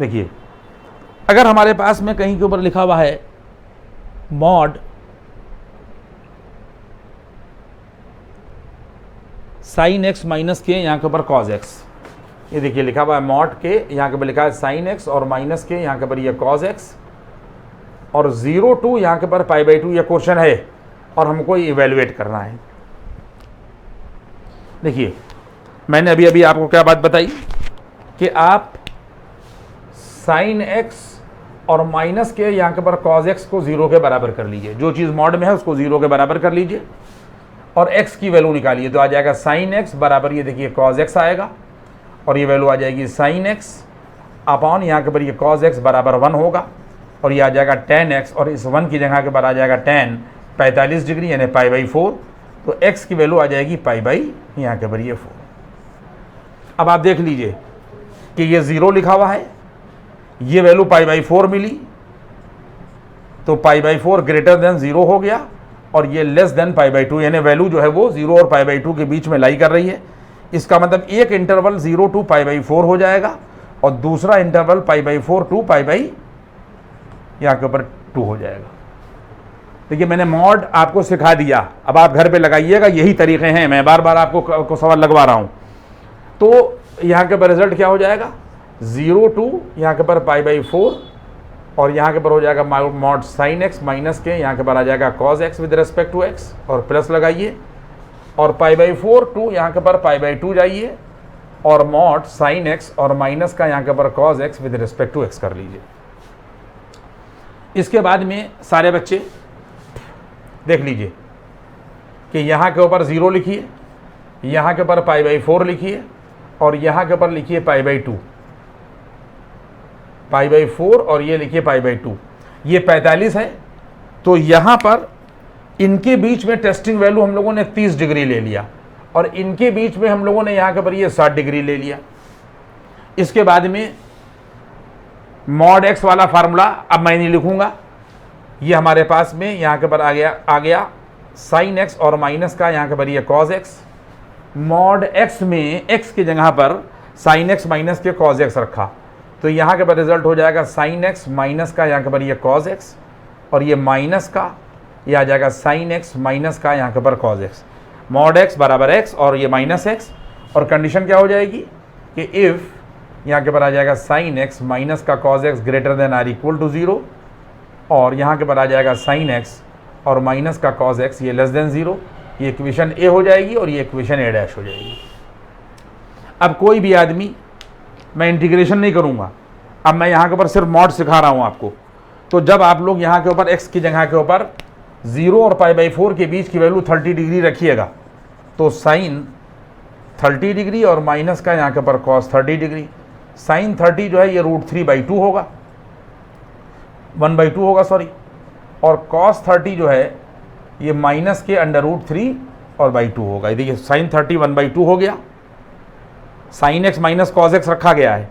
देखिए अगर हमारे पास में कहीं के ऊपर लिखा हुआ है मॉड साइन x माइनस के यहाँ के ऊपर कॉज x, ये देखिए लिखा हुआ है मॉड के, यहाँ के पर लिखा है साइन एक्स, और माइनस के यहाँ के पर ये कॉज एक्स, और 0 to यहाँ के पर π/2 ये क्वेश्चन है और हमको इवेलुएट करना है। देखिए मैंने अभी अभी आपको क्या बात बताई कि आप साइन एक्स और माइनस के यहाँ के पर कॉज एक्स को 0 के बराबर कर लीजिए, जो चीज़ मॉड में है उसको 0 के बराबर कर लीजिए और x की वैल्यू निकालिए। तो आ जाएगा साइन एक्स बराबर ये देखिए कॉज एक्स आएगा, और ये वैल्यू आ जाएगी साइन एक्स अपॉन यहाँ के पर ये कॉज एक्स बराबर 1 होगा, और ये आ जाएगा tan x, और इस 1 की जगह के पर आ जाएगा tan 45 डिग्री यानी π/4। तो x की वैल्यू आ जाएगी π/ यहाँ के पर ये 4। अब आप देख लीजिए कि ये 0 लिखा हुआ है, ये वैल्यू π/4 मिली, तो π/4 ग्रेटर देन 0 हो गया, और ये लेस देन π/2 यानी वैल्यू जो है वो 0 और π/2 के बीच में लाई कर रही है। इसका मतलब एक इंटरवल 0 to π/4 हो जाएगा और दूसरा इंटरवल π/4 to π/ यहाँ के ऊपर 2 हो जाएगा। देखिए मैंने मॉड आपको सिखा दिया, अब आप घर पे लगाइएगा, यही तरीके हैं, मैं बार बार आपको सवाल लगवा रहा हूँ। तो यहाँ के पर रिजल्ट क्या हो जाएगा, 0 to यहाँ के पर π/4, और यहाँ के पर हो जाएगा मॉड साइन एक्स माइनस के यहाँ के पर आ जाएगा cos x with respect to x, और प्लस लगाइए, और π/4 टू यहाँ के पर π/2 जाइए, और मॉड साइन एक्स और माइनस का यहाँ के पर cos x with respect to x कर लीजिए। इसके बाद में सारे बच्चे देख लीजिए कि यहाँ के ऊपर 0 लिखिए, यहाँ के ऊपर π/4 लिखिए, और यहाँ के ऊपर लिखिए π/2, π/4 और ये लिखिए π/2। ये 45 है, तो यहाँ पर इनके बीच में टेस्टिंग वैल्यू हम लोगों ने 30 डिग्री ले लिया, और इनके बीच में हम लोगों ने यहाँ के पर ये 60 डिग्री ले लिया। इसके बाद में मॉड एक्स वाला फार्मूला अब मैं नहीं लिखूंगा, ये हमारे पास में यहाँ के पर आ गया साइन एक्स और माइनस का यहाँ के पर ये कॉज एक्स। मॉड एक्स में एक्स की जगह पर साइन एक्स माइनस के कॉज एक्स रखा, तो यहाँ के पर रिजल्ट हो जाएगा साइन एक्स माइनस का यहाँ के पर ये कॉज एक्स, और ये माइनस का ये आ जाएगा साइन एक्स माइनस का यहाँ के पर कॉज एक्स। मॉड एक्स बराबर एक्स और ये माइनस एक्स, और कंडीशन क्या हो जाएगी कि इफ़ यहाँ के पर आ जाएगा साइन एक्स माइनस का cos x greater than or equal to 0, और यहाँ के पर आ जाएगा साइन एक्स और माइनस का कॉज एक्स ये लेस देन 0। ये इक्वेशन ए हो जाएगी और ये इक्वेशन ए डैश हो जाएगी। अब कोई भी आदमी, मैं इंटीग्रेशन नहीं करूँगा, अब मैं यहाँ के ऊपर सिर्फ मॉड सिखा रहा हूँ आपको। तो जब आप लोग यहाँ के ऊपर x की जगह के ऊपर 0 और π/4 के बीच की वैल्यू 30 डिग्री रखिएगा, तो साइन 30 डिग्री और माइनस का यहाँ के ऊपर कॉस 30 डिग्री। साइन 30 जो है ये √3/2 होगा, 1/2 होगा सॉरी, और कॉस 30 जो है ये माइनस के √3 और /2 होगा। देखिए साइन 30 1/2 हो गया, sign x minus cos x रखा गया है,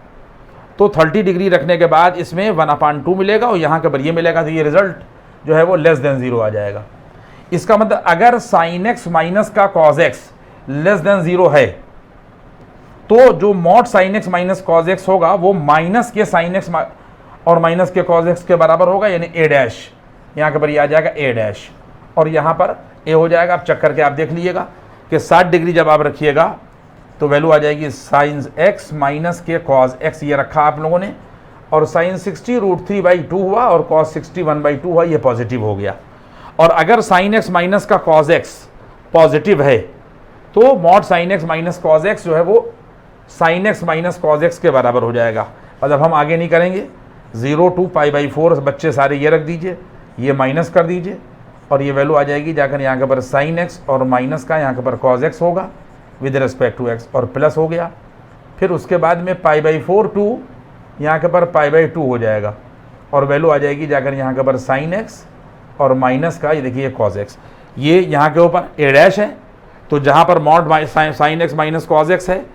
तो 30 डिग्री रखने के बाद इसमें 1/2 मिलेगा और यहाँ के पर ये मिलेगा, तो ये रिजल्ट जो है वो लेस देन 0 आ जाएगा। इसका मतलब अगर साइन एक्स माइनस का कॉस एक्स लेस देन 0 है, तो जो mod sine x minus cos x होगा वो माइनस के साइन एक्स और माइनस के कॉस एक्स के बराबर होगा, यानी ए डैश, यहाँ के पर ये आ जाएगा ए डैश, और यहाँ पर ए हो जाएगा। आप चेक करके आप देख लीजिएगा कि 60 डिग्री जब आप रखिएगा तो वैल्यू आ जाएगी साइन एक्स माइनस के कॉस एक्स, ये रखा आप लोगों ने, और साइन 60 √3/2 हुआ और कॉस 60 1/2 हुआ, ये पॉजिटिव हो गया। और अगर साइन एक्स माइनस का कॉस एक्स पॉजिटिव है तो mod sine x minus cos x जो है वो sign x minus cos x के बराबर हो जाएगा। मतलब हम आगे नहीं करेंगे, 0 to π/4 बच्चे सारे ये रख दीजिए, ये माइनस कर दीजिए, और ये वैल्यू आ जाएगी जाकर यहाँ के पर साइन एक्स और माइनस का यहाँ के पर कॉस एक्स होगा विद रिस्पेक्ट टू एक्स, और प्लस हो गया। फिर उसके बाद में π/4 टू यहाँ के पर π/2 हो जाएगा, और वैल्यू आ जाएगी जाकर यहाँ के पर साइन एक्स और माइनस का ये देखिए कॉस एक्स। ये यहाँ के ऊपर ए डैश है, तो जहाँ पर mod sine x minus cos x है,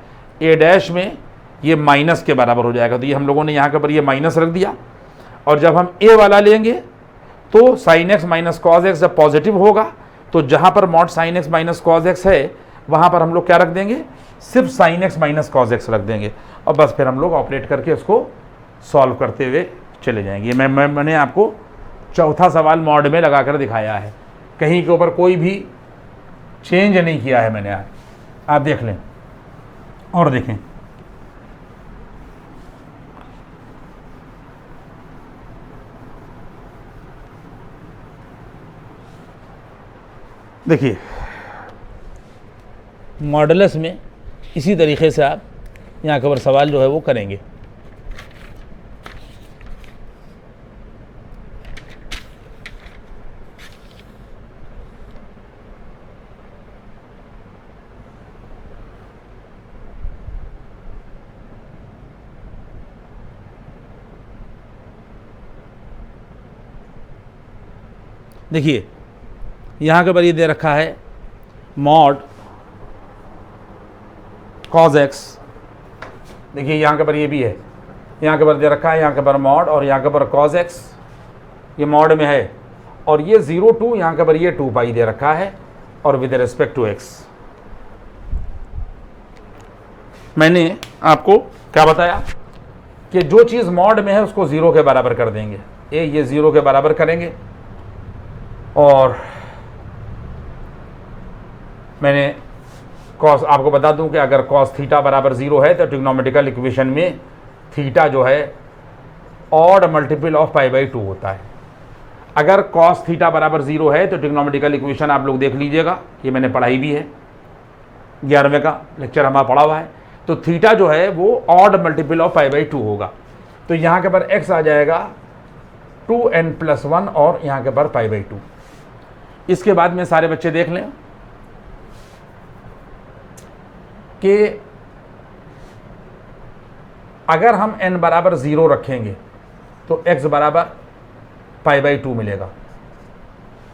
ए डैश में ये माइनस के बराबर हो जाएगा। तो ये हम लोगों ने यहाँ के पर ये माइनस रख दिया, और जब हम ए वाला लेंगे तो sign x minus cos x जब पॉजिटिव होगा, तो जहाँ पर mod sine x minus cos x है वहाँ पर हम लोग क्या रख देंगे, सिर्फ sign x minus cos x रख देंगे, और बस फिर हम लोग ऑपरेट करके उसको सॉल्व करते हुए चले जाएंगे। मैंने आपको चौथा सवाल मॉड में लगा कर दिखाया है, कहीं के ऊपर कोई भी चेंज नहीं किया है मैंने। आप देख लें और देखें, देखिए मॉडुलस में इसी तरीके से आप यहाँ के ऊपर सवाल जो है वो करेंगे। देखिए यहाँ के ऊपर ये दे रखा है मॉड कॉज एक्स। देखिए यहाँ के ऊपर ये भी है, यहाँ के ऊपर दे रखा है, यहाँ के ऊपर मॉड और यहाँ के ऊपर कॉज एक्स, ये मॉड में है। और ये 0 टू यहाँ के ऊपर ये 2 पाई दे रखा है और विद रिस्पेक्ट टू एक्स। मैंने आपको क्या बताया कि जो चीज़ मॉड में है उसको 0 के बराबर कर देंगे। ये 0 के बराबर करेंगे। और मैंने कॉस आपको बता दूं कि अगर कॉस थीटा बराबर 0 है तो ट्रिग्नोमेट्रिकल इक्वेशन में थीटा जो है ऑड मल्टीपल ऑफ π/2 होता है। अगर कॉस थीटा बराबर 0 है तो ट्रिग्नोमेट्रिकल इक्वेशन आप लोग देख लीजिएगा, ये मैंने पढ़ाई भी है, 11वें का लेक्चर हमारा पढ़ा हुआ है। तो थीटा जो है वो ऑड मल्टीपल ऑफ π/2 होगा। तो यहाँ के पर x आ जाएगा 2n+1 और यहाँ के पर π/2। इसके बाद में सारे बच्चे देख लें कि अगर हम n बराबर 0 रखेंगे तो x बराबर π/2 मिलेगा।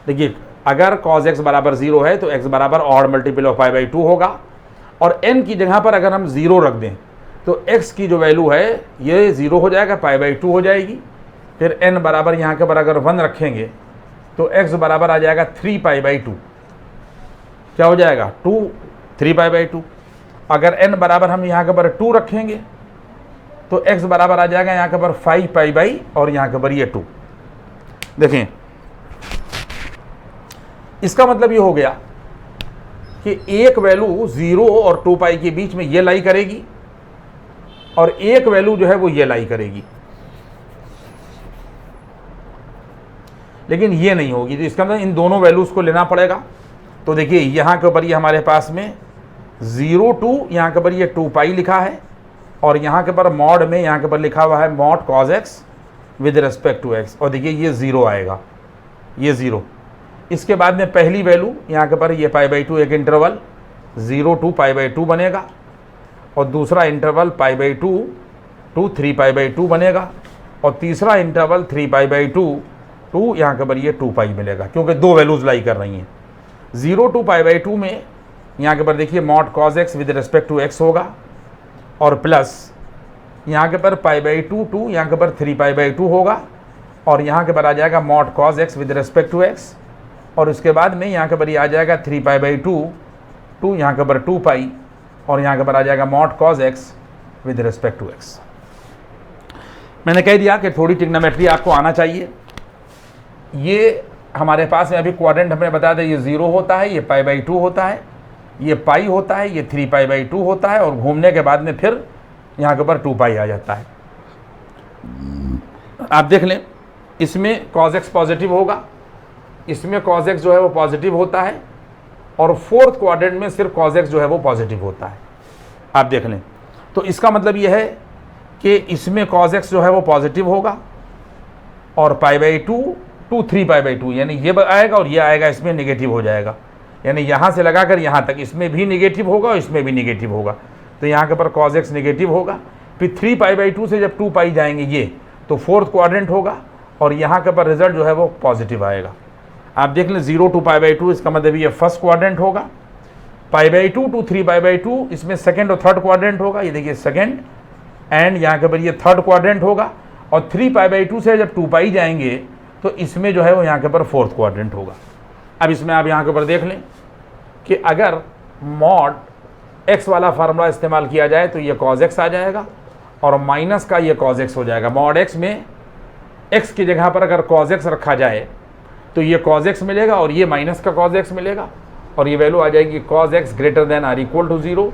देखिए अगर cos x बराबर 0 है तो x बराबर ऑड मल्टीपल ऑफ π/2 होगा। और n की जगह पर अगर हम 0 रख दें तो x की जो वैल्यू है ये 0 हो जाएगा, π/2 हो जाएगी। फिर n बराबर यहाँ के बराबर अगर 1 रखेंगे तो x बराबर आ जाएगा 3π/2। क्या हो जाएगा 3π/2। अगर n बराबर हम यहाँ के पर 2 रखेंगे तो x बराबर आ जाएगा यहाँ के पर 5π और यहाँ के पर ये 2। देखें इसका मतलब ये हो गया कि एक वैल्यू 0 और 2π के बीच में ये लाई करेगी और एक वैल्यू जो है वो ये लाई करेगी, लेकिन ये नहीं होगी। तो इसका मतलब इन दोनों वैल्यूज को लेना पड़ेगा। तो देखिए यहाँ के ऊपर ये हमारे पास में 0 टू यहाँ के ऊपर ये 2π लिखा है और यहाँ के ऊपर मॉड में यहाँ के ऊपर लिखा हुआ है mod cos x with respect to x। और देखिए ये 0 आएगा, ये 0। इसके बाद में पहली वैल्यू यहाँ के ऊपर ये π/2 एक इंटरवल 0 टू π/2 बनेगा और दूसरा इंटरवल π/2 टू 3π/2 बनेगा और तीसरा इंटरवल 3π/2 टू यहाँ के ऊपर ये 2π मिलेगा, क्योंकि दो वैल्यूज लाई कर रही हैं। 0 टू π/2 में यहाँ के ऊपर देखिए mod cos x with respect to x होगा और प्लस यहाँ के ऊपर π/2 टू यहाँ के ऊपर 3π/2 होगा और यहाँ के ऊपर आ जाएगा mod cos x with respect to x और उसके बाद में यहाँ के ऊपर ये आ जाएगा 3π/2 टू यहाँ के ऊपर 2π और यहाँ के ऊपर आ जाएगा mod cos x with respect to x। मैंने कह दिया कि थोड़ी ट्रिग्नोमेट्री आपको आना चाहिए। ये हमारे पास में अभी क्वाड्रेंट हमने बता दिया, ये 0 होता है, ये π/2 होता है, ये पाई होता है, ये 3π/2 होता है और घूमने के बाद में फिर यहाँ के ऊपर 2π आ जाता है। आप देख लें इसमें cos x पॉजिटिव होगा, इसमें cos x जो है वो पॉजिटिव होता है और फोर्थ क्वाड्रेंट में सिर्फ cos x जो है वो पॉजिटिव होता है। आप देख लें तो इसका मतलब ये है कि इसमें cos x जो है वो पॉजिटिव होगा और π/2 टू 3π/2 यानी ये आएगा और ये आएगा, इसमें नेगेटिव हो जाएगा। यानी यहाँ से लगाकर यहाँ तक इसमें भी नेगेटिव होगा और इसमें भी नेगेटिव होगा। तो यहाँ के ऊपर cos x नेगेटिव होगा। फिर 3π/2 से जब 2π जाएंगे ये तो फोर्थ क्वाड्रेंट होगा और यहाँ के ऊपर रिजल्ट जो है वो पॉजिटिव आएगा। आप देख लें 0 टू π/2 इसका मतलब ये फर्स्ट क्वाड्रेंट होगा, π/2 टू 3π/2 इसमें सेकेंड और थर्ड क्वाड्रेंट होगा। ये देखिए सेकेंड एंड यहाँ के ऊपर ये थर्ड क्वाड्रेंट होगा और 3π/2 से जब 2π जाएंगे तो इसमें जो है वो यहाँ के ऊपर फोर्थ क्वाड्रेंट होगा। अब इसमें आप यहाँ के ऊपर देख लें कि अगर मॉड x वाला फार्मूला इस्तेमाल किया जाए तो ये cos x आ जाएगा और माइनस का ये cos x हो जाएगा। मॉड x में x की जगह पर अगर cos x रखा जाए तो ये cos x मिलेगा और ये माइनस का cos x मिलेगा और ये वैल्यू आ जाएगी cos x greater than or equal to 0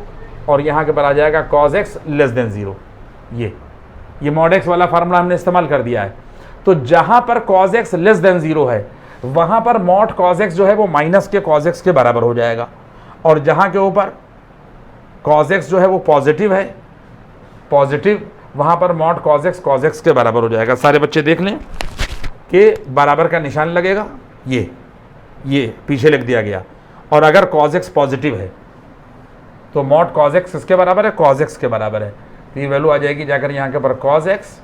और यहाँ के पर आ जाएगा cos x लेस देन 0। ये मॉड x वाला फार्मूला हमने इस्तेमाल कर दिया है। तो जहाँ पर cos x लेस देन 0 है वहाँ पर मॉड कॉज एक्स जो है वो माइनस के कॉज एक्स के बराबर हो जाएगा, और जहाँ के ऊपर कॉज एक्स जो है वो पॉजिटिव है, पॉजिटिव, वहाँ पर मॉड कॉज एक्स के बराबर हो जाएगा। सारे बच्चे देख लें कि बराबर का निशान लगेगा, ये पीछे लिख दिया गया, और अगर कॉज एक्स पॉजिटिव है तो मॉड कॉज एक्स किसके बराबर है, कॉज एक्स के बराबर है। तो ये वैल्यू आ जाएगी जाकर यहाँ के पर कॉज एक्स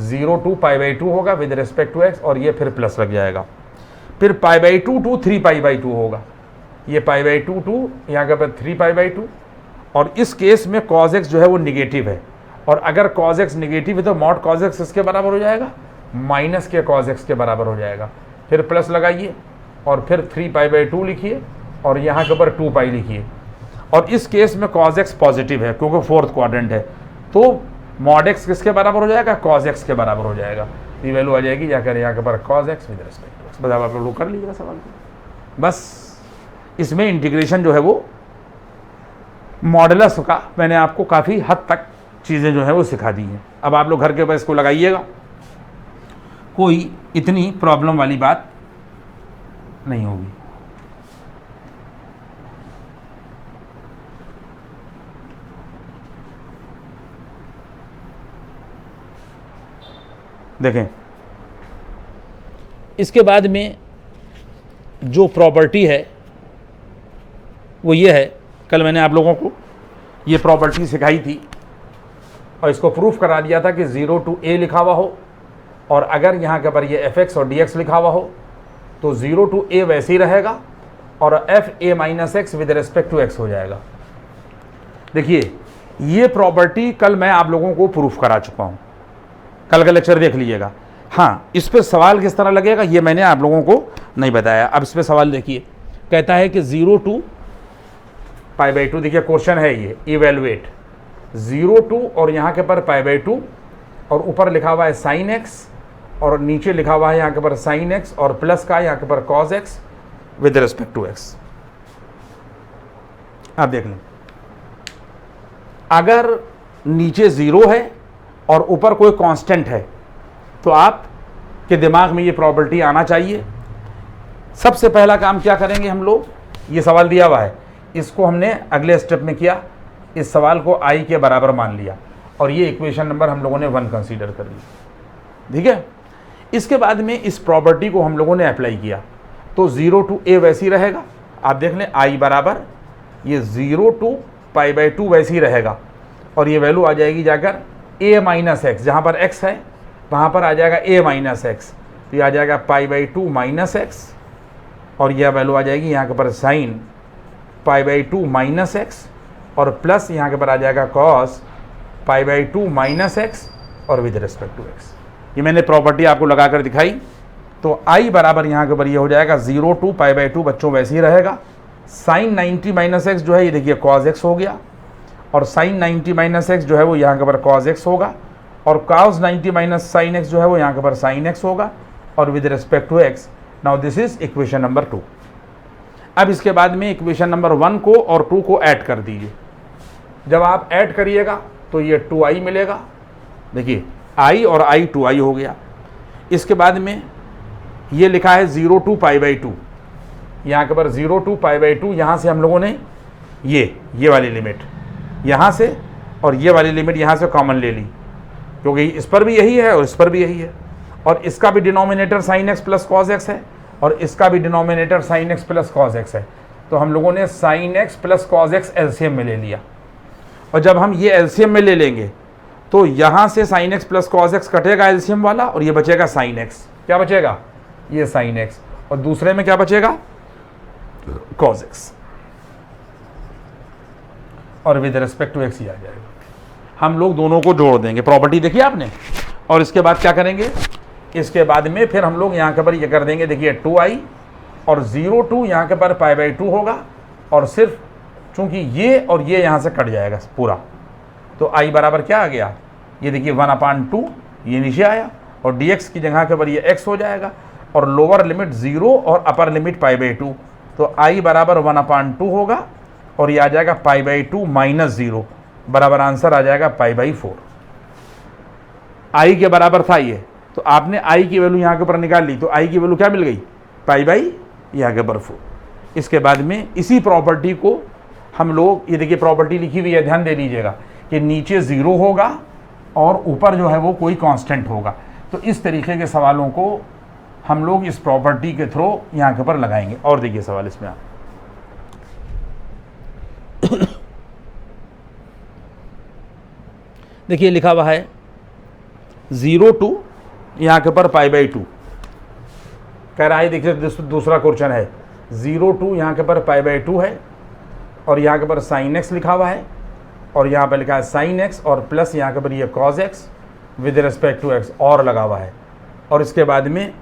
0 to π/2 होगा विद रिस्पेक्ट टू एक्स, और ये फिर प्लस लग जाएगा। फिर π/2 to 3π/2 होगा, ये π/2 to यहाँ के पर 3π/2, और इस केस में कॉज एक्स जो है वो निगेटिव है, और अगर कॉज एक्स निगेटिव है तो मॉड कॉज एक्स इसके बराबर हो जाएगा, माइनस के कॉज एक्स के बराबर हो जाएगा। फिर प्लस लगाइए और फिर 3π/2 लिखिए और यहाँ के ऊपर 2π लिखिए, और इस केस में कॉज एक्स पॉजिटिव है क्योंकि फोर्थ क्वाड्रेंट है, तो मॉड एक्स किसके बराबर हो जाएगा, कॉज एक्स के बराबर हो जाएगा। ये वैल्यू आ जाएगी जाकर यहाँ के ऊपर cos x with respect to x. बस आप लोग कर लीजिएगा सवाल को। बस इसमें इंटीग्रेशन जो है वो मॉडुलस का मैंने आपको काफ़ी हद तक चीज़ें जो है वो सिखा दी हैं। अब आप लोग घर के ऊपर इसको लगाइएगा, कोई इतनी प्रॉब्लम वाली बात नहीं होगी। देखें, इसके बाद में जो प्रॉपर्टी है वो ये है, कल मैंने आप लोगों को ये प्रॉपर्टी सिखाई थी और इसको प्रूफ करा दिया था कि 0 to a लिखा हुआ हो, और अगर यहाँ के पर ये fx और dx लिखा हुआ हो तो 0 to a वैसे ही रहेगा और fa minus x with respect to x हो जाएगा। देखिए, ये प्रॉपर्टी कल मैं आप लोगों को प्रूफ करा चुका हूँ, कल का लेक्चर देख लीजिएगा। हाँ, इस पर सवाल किस तरह लगेगा ये मैंने आप लोगों को नहीं बताया। अब इस पर सवाल देखिए, कहता है कि 0 to π/2, देखिए क्वेश्चन है ये, इवेलुएट 0 to और यहाँ के पर π/2, और ऊपर लिखा हुआ है साइन एक्स और नीचे लिखा हुआ है यहाँ के पर साइन एक्स और प्लस का यहाँ के पर cos x with respect to x. आप देख लें, अगर नीचे 0 है और ऊपर कोई कांस्टेंट है तो आप के दिमाग में ये प्रॉपर्टी आना चाहिए। सबसे पहला काम क्या करेंगे हम लोग, ये सवाल दिया हुआ है, इसको हमने अगले स्टेप में किया, इस सवाल को i के बराबर मान लिया और ये इक्वेशन नंबर हम लोगों ने 1 कंसीडर कर लिया। ठीक है, इसके बाद में इस प्रॉपर्टी को हम लोगों ने अप्लाई किया तो 0 to a वैसे ही रहेगा। आप देख लें, i बराबर ये 0 to π/2 वैसे ही रहेगा, और ये वैल्यू आ जाएगी जाकर a माइनस एक्स, जहाँ पर x है वहाँ पर आ जाएगा a माइनस एक्स, तो ये आ जाएगा π/2 माइनस एक्स, और यह वैल्यू आ जाएगी यहाँ के पर साइन π/2 माइनस एक्स, और प्लस यहाँ के पर आ जाएगा कॉस π/2 माइनस एक्स और विद रिस्पेक्ट टू एक्स। ये मैंने प्रॉपर्टी आपको लगा कर दिखाई। तो i बराबर यहाँ के ऊपर ये हो जाएगा 0 to π/2, बच्चों वैसे ही रहेगा। साइन 90 माइनस एक्स जो है ये देखिए कॉज एक्स हो गया, और साइन 90 माइनस एक्स जो है वो यहाँ के ऊपर कॉज एक्स होगा, और कॉस 90 माइनस साइन एक्स जो है वो यहाँ के ऊपर साइन एक्स होगा, और with respect to x. Now this is equation number 2। अब इसके बाद में इक्वेशन नंबर 1 को और 2 को ऐड कर दीजिए। जब आप ऐड करिएगा तो ये 2i मिलेगा, देखिए i और i 2i हो गया। इसके बाद में ये लिखा है 0 to π/2, यहाँ के पर 0 to π/2, यहाँ से हम लोगों ने ये वाली लिमिट यहाँ से और ये वाली लिमिट यहाँ से कॉमन ले ली, क्योंकि इस पर भी यही है और इस पर भी यही है, और इसका भी denominator sign x plus cos x है और इसका भी denominator sign x plus cos x है। तो हम लोगों ने sign x plus cos x LCM में ले लिया, और जब हम ये एलसीएम में ले लेंगे तो यहाँ से sign x plus cos x कटेगा एलसीएम वाला, और ये बचेगा साइन एक्स। क्या बचेगा, ये साइन एक्स, और दूसरे में क्या बचेगा, कॉज एक्स, और विद रिस्पेक्ट टू एक्स ही आ जाएगा। हम लोग दोनों को जोड़ देंगे, प्रॉपर्टी देखिए आपने, और इसके बाद क्या करेंगे, इसके बाद में फिर हम लोग यहाँ के पर ये कर देंगे, देखिए 2i और 0 to यहाँ के पर π/2 होगा, और सिर्फ चूंकि ये और ये यहाँ से कट जाएगा पूरा, तो i बराबर क्या आ गया, ये देखिए 1/2 ये नीचे आया, और dx की जगह के पर ये x हो जाएगा, और लोअर लिमिट 0 और अपर लिमिट π/2, तो i बराबर 1/2 होगा, और ये आ जाएगा π/2 माइनस 0, बराबर आंसर आ जाएगा π/4। i के बराबर था ये, तो आपने i की वैल्यू यहाँ के ऊपर निकाल ली, तो i की वैल्यू क्या मिल गई, पाई बाई यहाँ के ऊपर 4। इसके बाद में इसी प्रॉपर्टी को हम लोग, ये देखिए प्रॉपर्टी लिखी हुई है, ध्यान दे लीजिएगा कि नीचे 0 होगा और ऊपर जो है वो कोई कांस्टेंट होगा। तो इस तरीके के सवालों को हम लोग इस प्रॉपर्टी के थ्रू यहाँ के ऊपर लगाएंगे। और देखिए सवाल इसमें आप देखिए लिखा हुआ है 0 to यहाँ के ऊपर पाई बाई 2 कह रहा है। देखिए दूसरा क्वेश्चन है 0 to यहाँ के ऊपर पाई बाई 2 है और यहाँ के ऊपर साइन एक्स लिखा हुआ है और यहाँ पर लिखा है साइन एक्स और प्लस यहाँ के ऊपर ये cos x with respect to x और लगा हुआ है। और इसके बाद में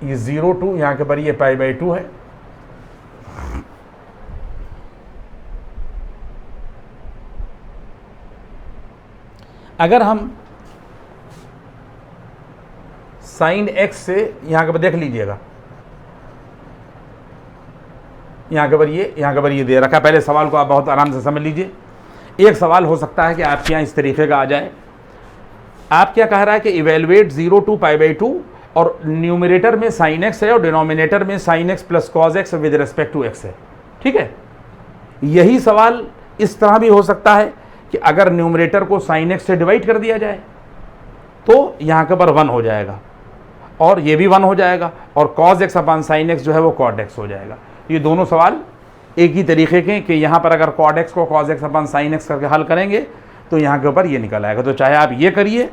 ये 0 to यहाँ के ऊपर ये पाई बाई 2 है। अगर हम साइन एक्स से यहाँ के ऊपर देख लीजिएगा, यहाँ के ऊपर ये दे रखा है। पहले सवाल को आप बहुत आराम से समझ लीजिए। एक सवाल हो सकता है कि आपके यहाँ इस तरीके का आ जाए, आप क्या कह रहा है कि इवेलुएट 0 to पाई बाई 2 और न्यूमरेटर में साइन एक्स है और डिनोमिनेटर में sine x plus cos x with respect to x है। ठीक है, यही सवाल इस तरह भी हो सकता है कि अगर न्यूमरेटर को साइन एक्स से डिवाइड कर दिया जाए तो यहाँ के ऊपर 1 हो जाएगा और ये भी 1 हो जाएगा और cos x upon sine x जो है वो कॉट एक्स हो जाएगा। ये दोनों सवाल एक ही तरीके के कि यहाँ पर अगर कॉट एक्स को cos x upon sine x करके हल करेंगे तो यहाँ के ऊपर ये निकल आएगा। तो चाहे आप ये करिए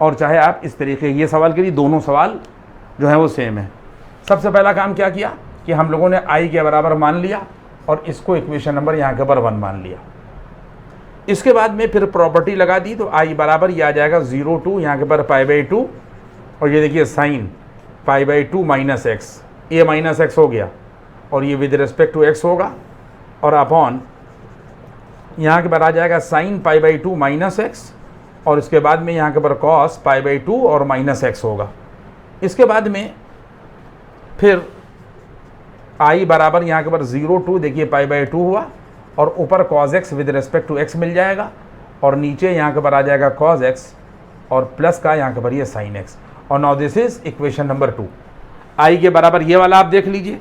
और चाहे आप इस तरीके ये सवाल करिए, दोनों सवाल जो है वो सेम है। सबसे पहला काम क्या किया कि हम लोगों ने आई के बराबर मान लिया और इसको इक्वेशन नंबर यहाँ के ऊपर 1 मान लिया। इसके बाद में फिर प्रॉपर्टी लगा दी तो आई बराबर ये आ जाएगा 0 to यहाँ के ऊपर पाई बाई 2 और ये देखिए sine pi by 2 minus x, ये माइनस एक्स हो गया और ये विद रिस्पेक्ट टू एक्स होगा और अपॉन यहाँ के बाद आ जाएगा sine pi by 2 minus x और इसके बाद में यहाँ के ऊपर कॉस पाई बाई 2 और माइनस एक्स होगा। इसके बाद में फिर आई बराबर यहाँ के ऊपर 0 to देखिए पाई बाई 2 हुआ और ऊपर cos x with respect to x मिल जाएगा और नीचे यहाँ के ऊपर आ जाएगा कॉज एक्स और प्लस का यहाँ के ऊपर ये साइन एक्स। और now this is equation number 2। आई के बराबर ये वाला आप देख लीजिए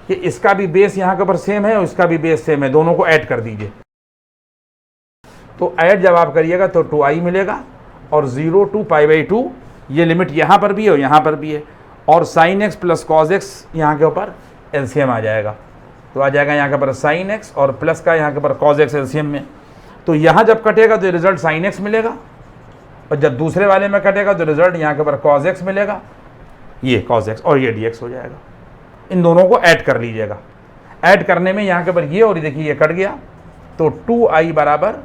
कि इसका भी बेस यहाँ के ऊपर सेम है और इसका भी बेस सेम है, दोनों को ऐड कर दीजिए। तो ऐड जब आप करिएगा तो 2i मिलेगा और 0 to पाई बाई 2 ये लिमिट यहाँ पर भी है और यहाँ पर भी है और sign x plus cos x यहाँ के ऊपर एलसीएम आ जाएगा। तो आ जाएगा यहाँ के ऊपर साइन एक्स और प्लस का यहाँ के ऊपर कॉज एक्स एलसीएम में। तो यहाँ जब कटेगा तो रिजल्ट साइन एक्स मिलेगा और जब दूसरे वाले में कटेगा तो रिजल्ट यहाँ के ऊपर कॉज एक्स मिलेगा, ये कॉज एक्स और ये डी एक्स हो जाएगा। इन दोनों को ऐड कर लीजिएगा। ऐड करने में यहाँ के ऊपर ये और देखिए ये कट गया तो 2i बराबर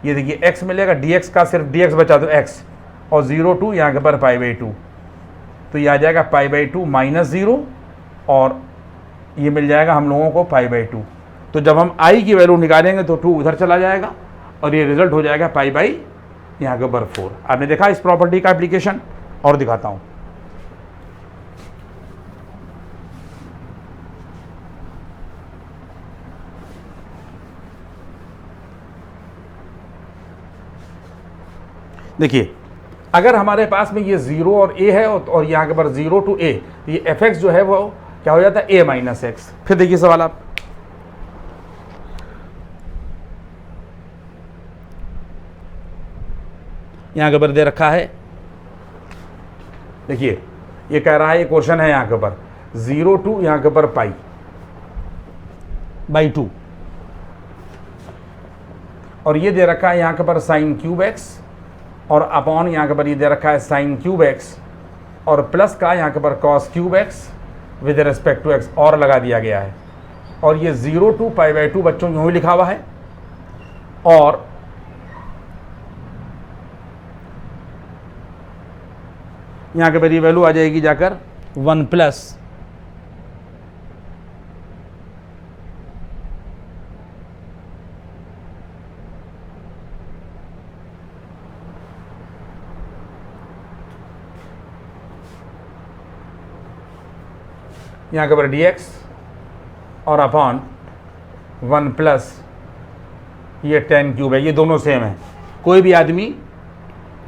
ये देखिए x मिलेगा, dx का सिर्फ dx बचा तो x और 0 to यहाँ के ऊपर पाई बाई 2 तो ये आ जाएगा पाई बाई 2 माइनस 0 और ये मिल जाएगा हम लोगों को पाई बाई 2। तो जब हम i की वैल्यू निकालेंगे तो 2 उधर चला जाएगा और ये रिजल्ट हो जाएगा पाई बाई यहाँ के ऊपर 4। आपने देखा इस प्रॉपर्टी का एप्लीकेशन। और दिखाता हूँ, देखिए अगर हमारे पास में ये 0 और a है और यहाँ के ऊपर 0 to a तो ये fx जो है वो क्या हो जाता है a माइनस एक्स। फिर देखिए सवाल आप यहाँ के ऊपर दे रखा है, देखिए ये कह रहा है, ये क्वेश्चन है यहाँ के ऊपर 0 to यहाँ के ऊपर पाई बाई 2 और ये दे रखा है यहाँ के ऊपर साइन क्यूब एक्स और अपॉन यहाँ के ऊपर ये दे रखा है साइन क्यूब एक्स और प्लस का यहाँ के ऊपर cos cube x with respect to x और लगा दिया गया है और ये 0 to पाई बाई 2 बच्चों यूँ ही लिखा हुआ है और यहाँ के ऊपर ये वैल्यू आ जाएगी जाकर 1 प्लस यहाँ के ऊपर dx और अपॉन 1 प्लस ये 10 क्यूब है, ये दोनों सेम है। कोई भी आदमी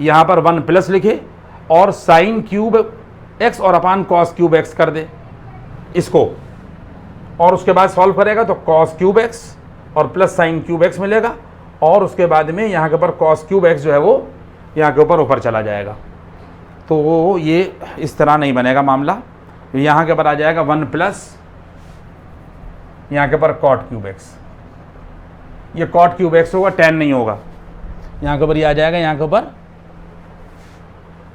यहाँ पर 1 प्लस लिखे और साइन क्यूब x और अपॉन कॉस क्यूब x कर दे इसको, और उसके बाद सॉल्व करेगा तो कॉस क्यूब एक्स और प्लस साइन क्यूब एक्स मिलेगा, और उसके बाद में यहाँ के ऊपर कॉस क्यूब एक्स जो है वो यहाँ के ऊपर चला जाएगा। तो ये इस तरह नहीं बनेगा मामला, यहाँ के ऊपर आ जाएगा 1 प्लस यहाँ के ऊपर कॉट क्यूब एक्स, ये कॉट क्यूब एक्स होगा, 10 नहीं होगा, यहाँ के ऊपर ये आ जाएगा यहाँ के ऊपर,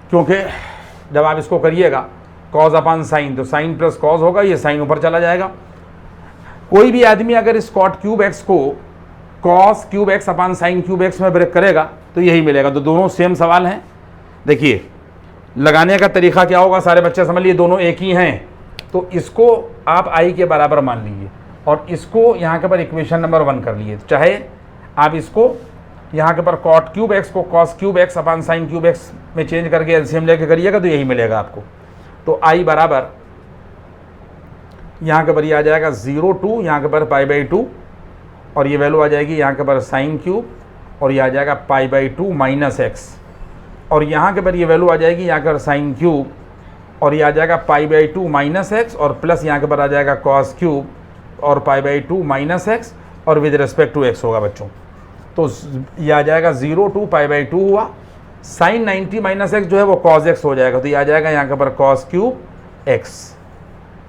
क्योंकि जब आप इसको करिएगा कॉज अपान साइन तो साइन प्लस कॉज होगा, ये साइन ऊपर चला जाएगा। कोई भी आदमी अगर इस कॉट क्यूब एक्स को कॉस क्यूब एक्स अपान साइन क्यूब एक्स में ब्रेक करेगा तो यही मिलेगा। तो दोनों सेम सवाल हैं। देखिए लगाने का तरीका क्या होगा, सारे बच्चे समझ लिए, दोनों एक ही हैं, तो इसको आप आई के बराबर मान लीजिए और इसको यहाँ के ऊपर इक्वेशन नंबर 1 कर लिए। चाहे आप इसको यहाँ के ऊपर कॉट क्यूब एक्स को कॉस क्यूब एक्स अपान साइन क्यूब एक्स में चेंज करके एलसीएम लेके करिएगा तो यही मिलेगा आपको। तो आई बराबर यहाँ के ऊपर ये आ जाएगा 0 टू यहाँ के ऊपर π/2 और ये वैल्यू आ जाएगी यहाँ के ऊपर साइन क्यूब और ये आ जाएगा π/2 माइनस एक्स, और यहाँ के ऊपर ये वैल्यू आ जाएगी यहाँ के ऊपर साइन क्यूब और ये आ जाएगा π/2 माइनस एक्स और प्लस यहाँ के ऊपर आ जाएगा कॉस क्यूब और π/2 माइनस एक्स और विद रिस्पेक्ट टू एक्स होगा बच्चों। तो ये आ जाएगा 0 टू π/2 हुआ, साइन 90 माइनस एक्स जो है वो कॉज एक्स हो जाएगा, तो ये आ जाएगा यहाँ के ऊपर cos cube x,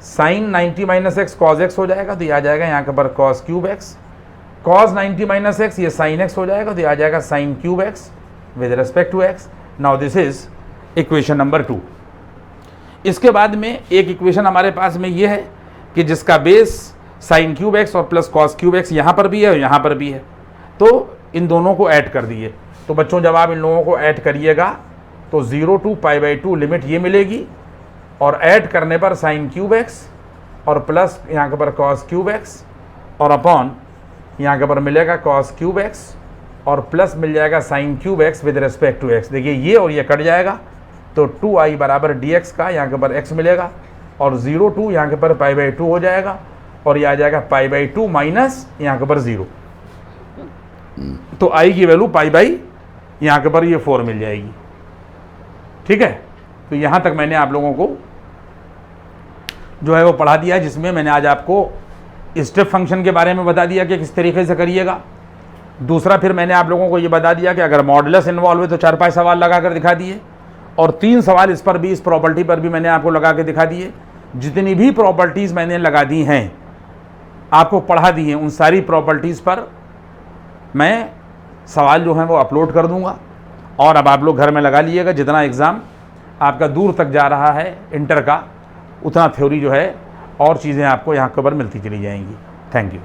sine 90 minus x cos x हो जाएगा, तो ये आ जाएगा यहाँ के ऊपर cos cube x, cos 90 minus x ये साइन एक्स हो जाएगा, तो ये आ जाएगा sine cube x with respect to x. Now this is equation number 2। इसके बाद में एक इक्वेशन हमारे पास में ये है कि जिसका बेस साइन क्यूब एक्स और प्लस कॉस क्यूब एक्स यहाँ पर भी है और यहाँ पर भी है, तो इन दोनों को ऐड कर दिए। तो बच्चों जब आप इन लोगों को ऐड करिएगा तो 0 टू π/2 लिमिट ये मिलेगी और ऐड करने पर साइन क्यूब एक्स और प्लस यहाँ के ऊपर कॉस क्यूब एक्स और अपॉन यहाँ के ऊपर मिलेगा कॉस क्यूब एक्स और प्लस मिल जाएगा sine cube x with respect to x. देखिए ये और ये कट जाएगा तो 2i बराबर dx का यहाँ के ऊपर x मिलेगा और 0 टू यहाँ के ऊपर π/2 हो जाएगा और ये आ जाएगा π/2 माइनस यहाँ के ऊपर 0, तो i की वैल्यू यहाँ के ऊपर ये 4 मिल जाएगी। ठीक है, तो यहाँ तक मैंने आप लोगों को जो है वो पढ़ा दिया है, जिसमें मैंने आज आपको स्टेप फंक्शन के बारे में बता दिया कि किस तरीके से करिएगा। दूसरा फिर मैंने आप लोगों को ये बता दिया कि अगर मॉडुलस इन्वॉल्व है तो 4-5 सवाल लगा कर दिखा दिए और 3 सवाल इस पर भी, इस प्रॉपर्टी पर भी मैंने आपको लगा के दिखा दिए। जितनी भी प्रॉपर्टीज़ मैंने लगा दी हैं आपको पढ़ा दी हैं, उन सारी प्रॉपर्टीज़ पर मैं सवाल जो हैं वो अपलोड कर दूंगा और अब आप लोग घर में लगा लीजिएगा। जितना एग्ज़ाम आपका दूर तक जा रहा है इंटर का, उतना थ्योरी जो है और चीज़ें आपको यहाँ के ऊपर मिलती चली जाएंगी। Thank you.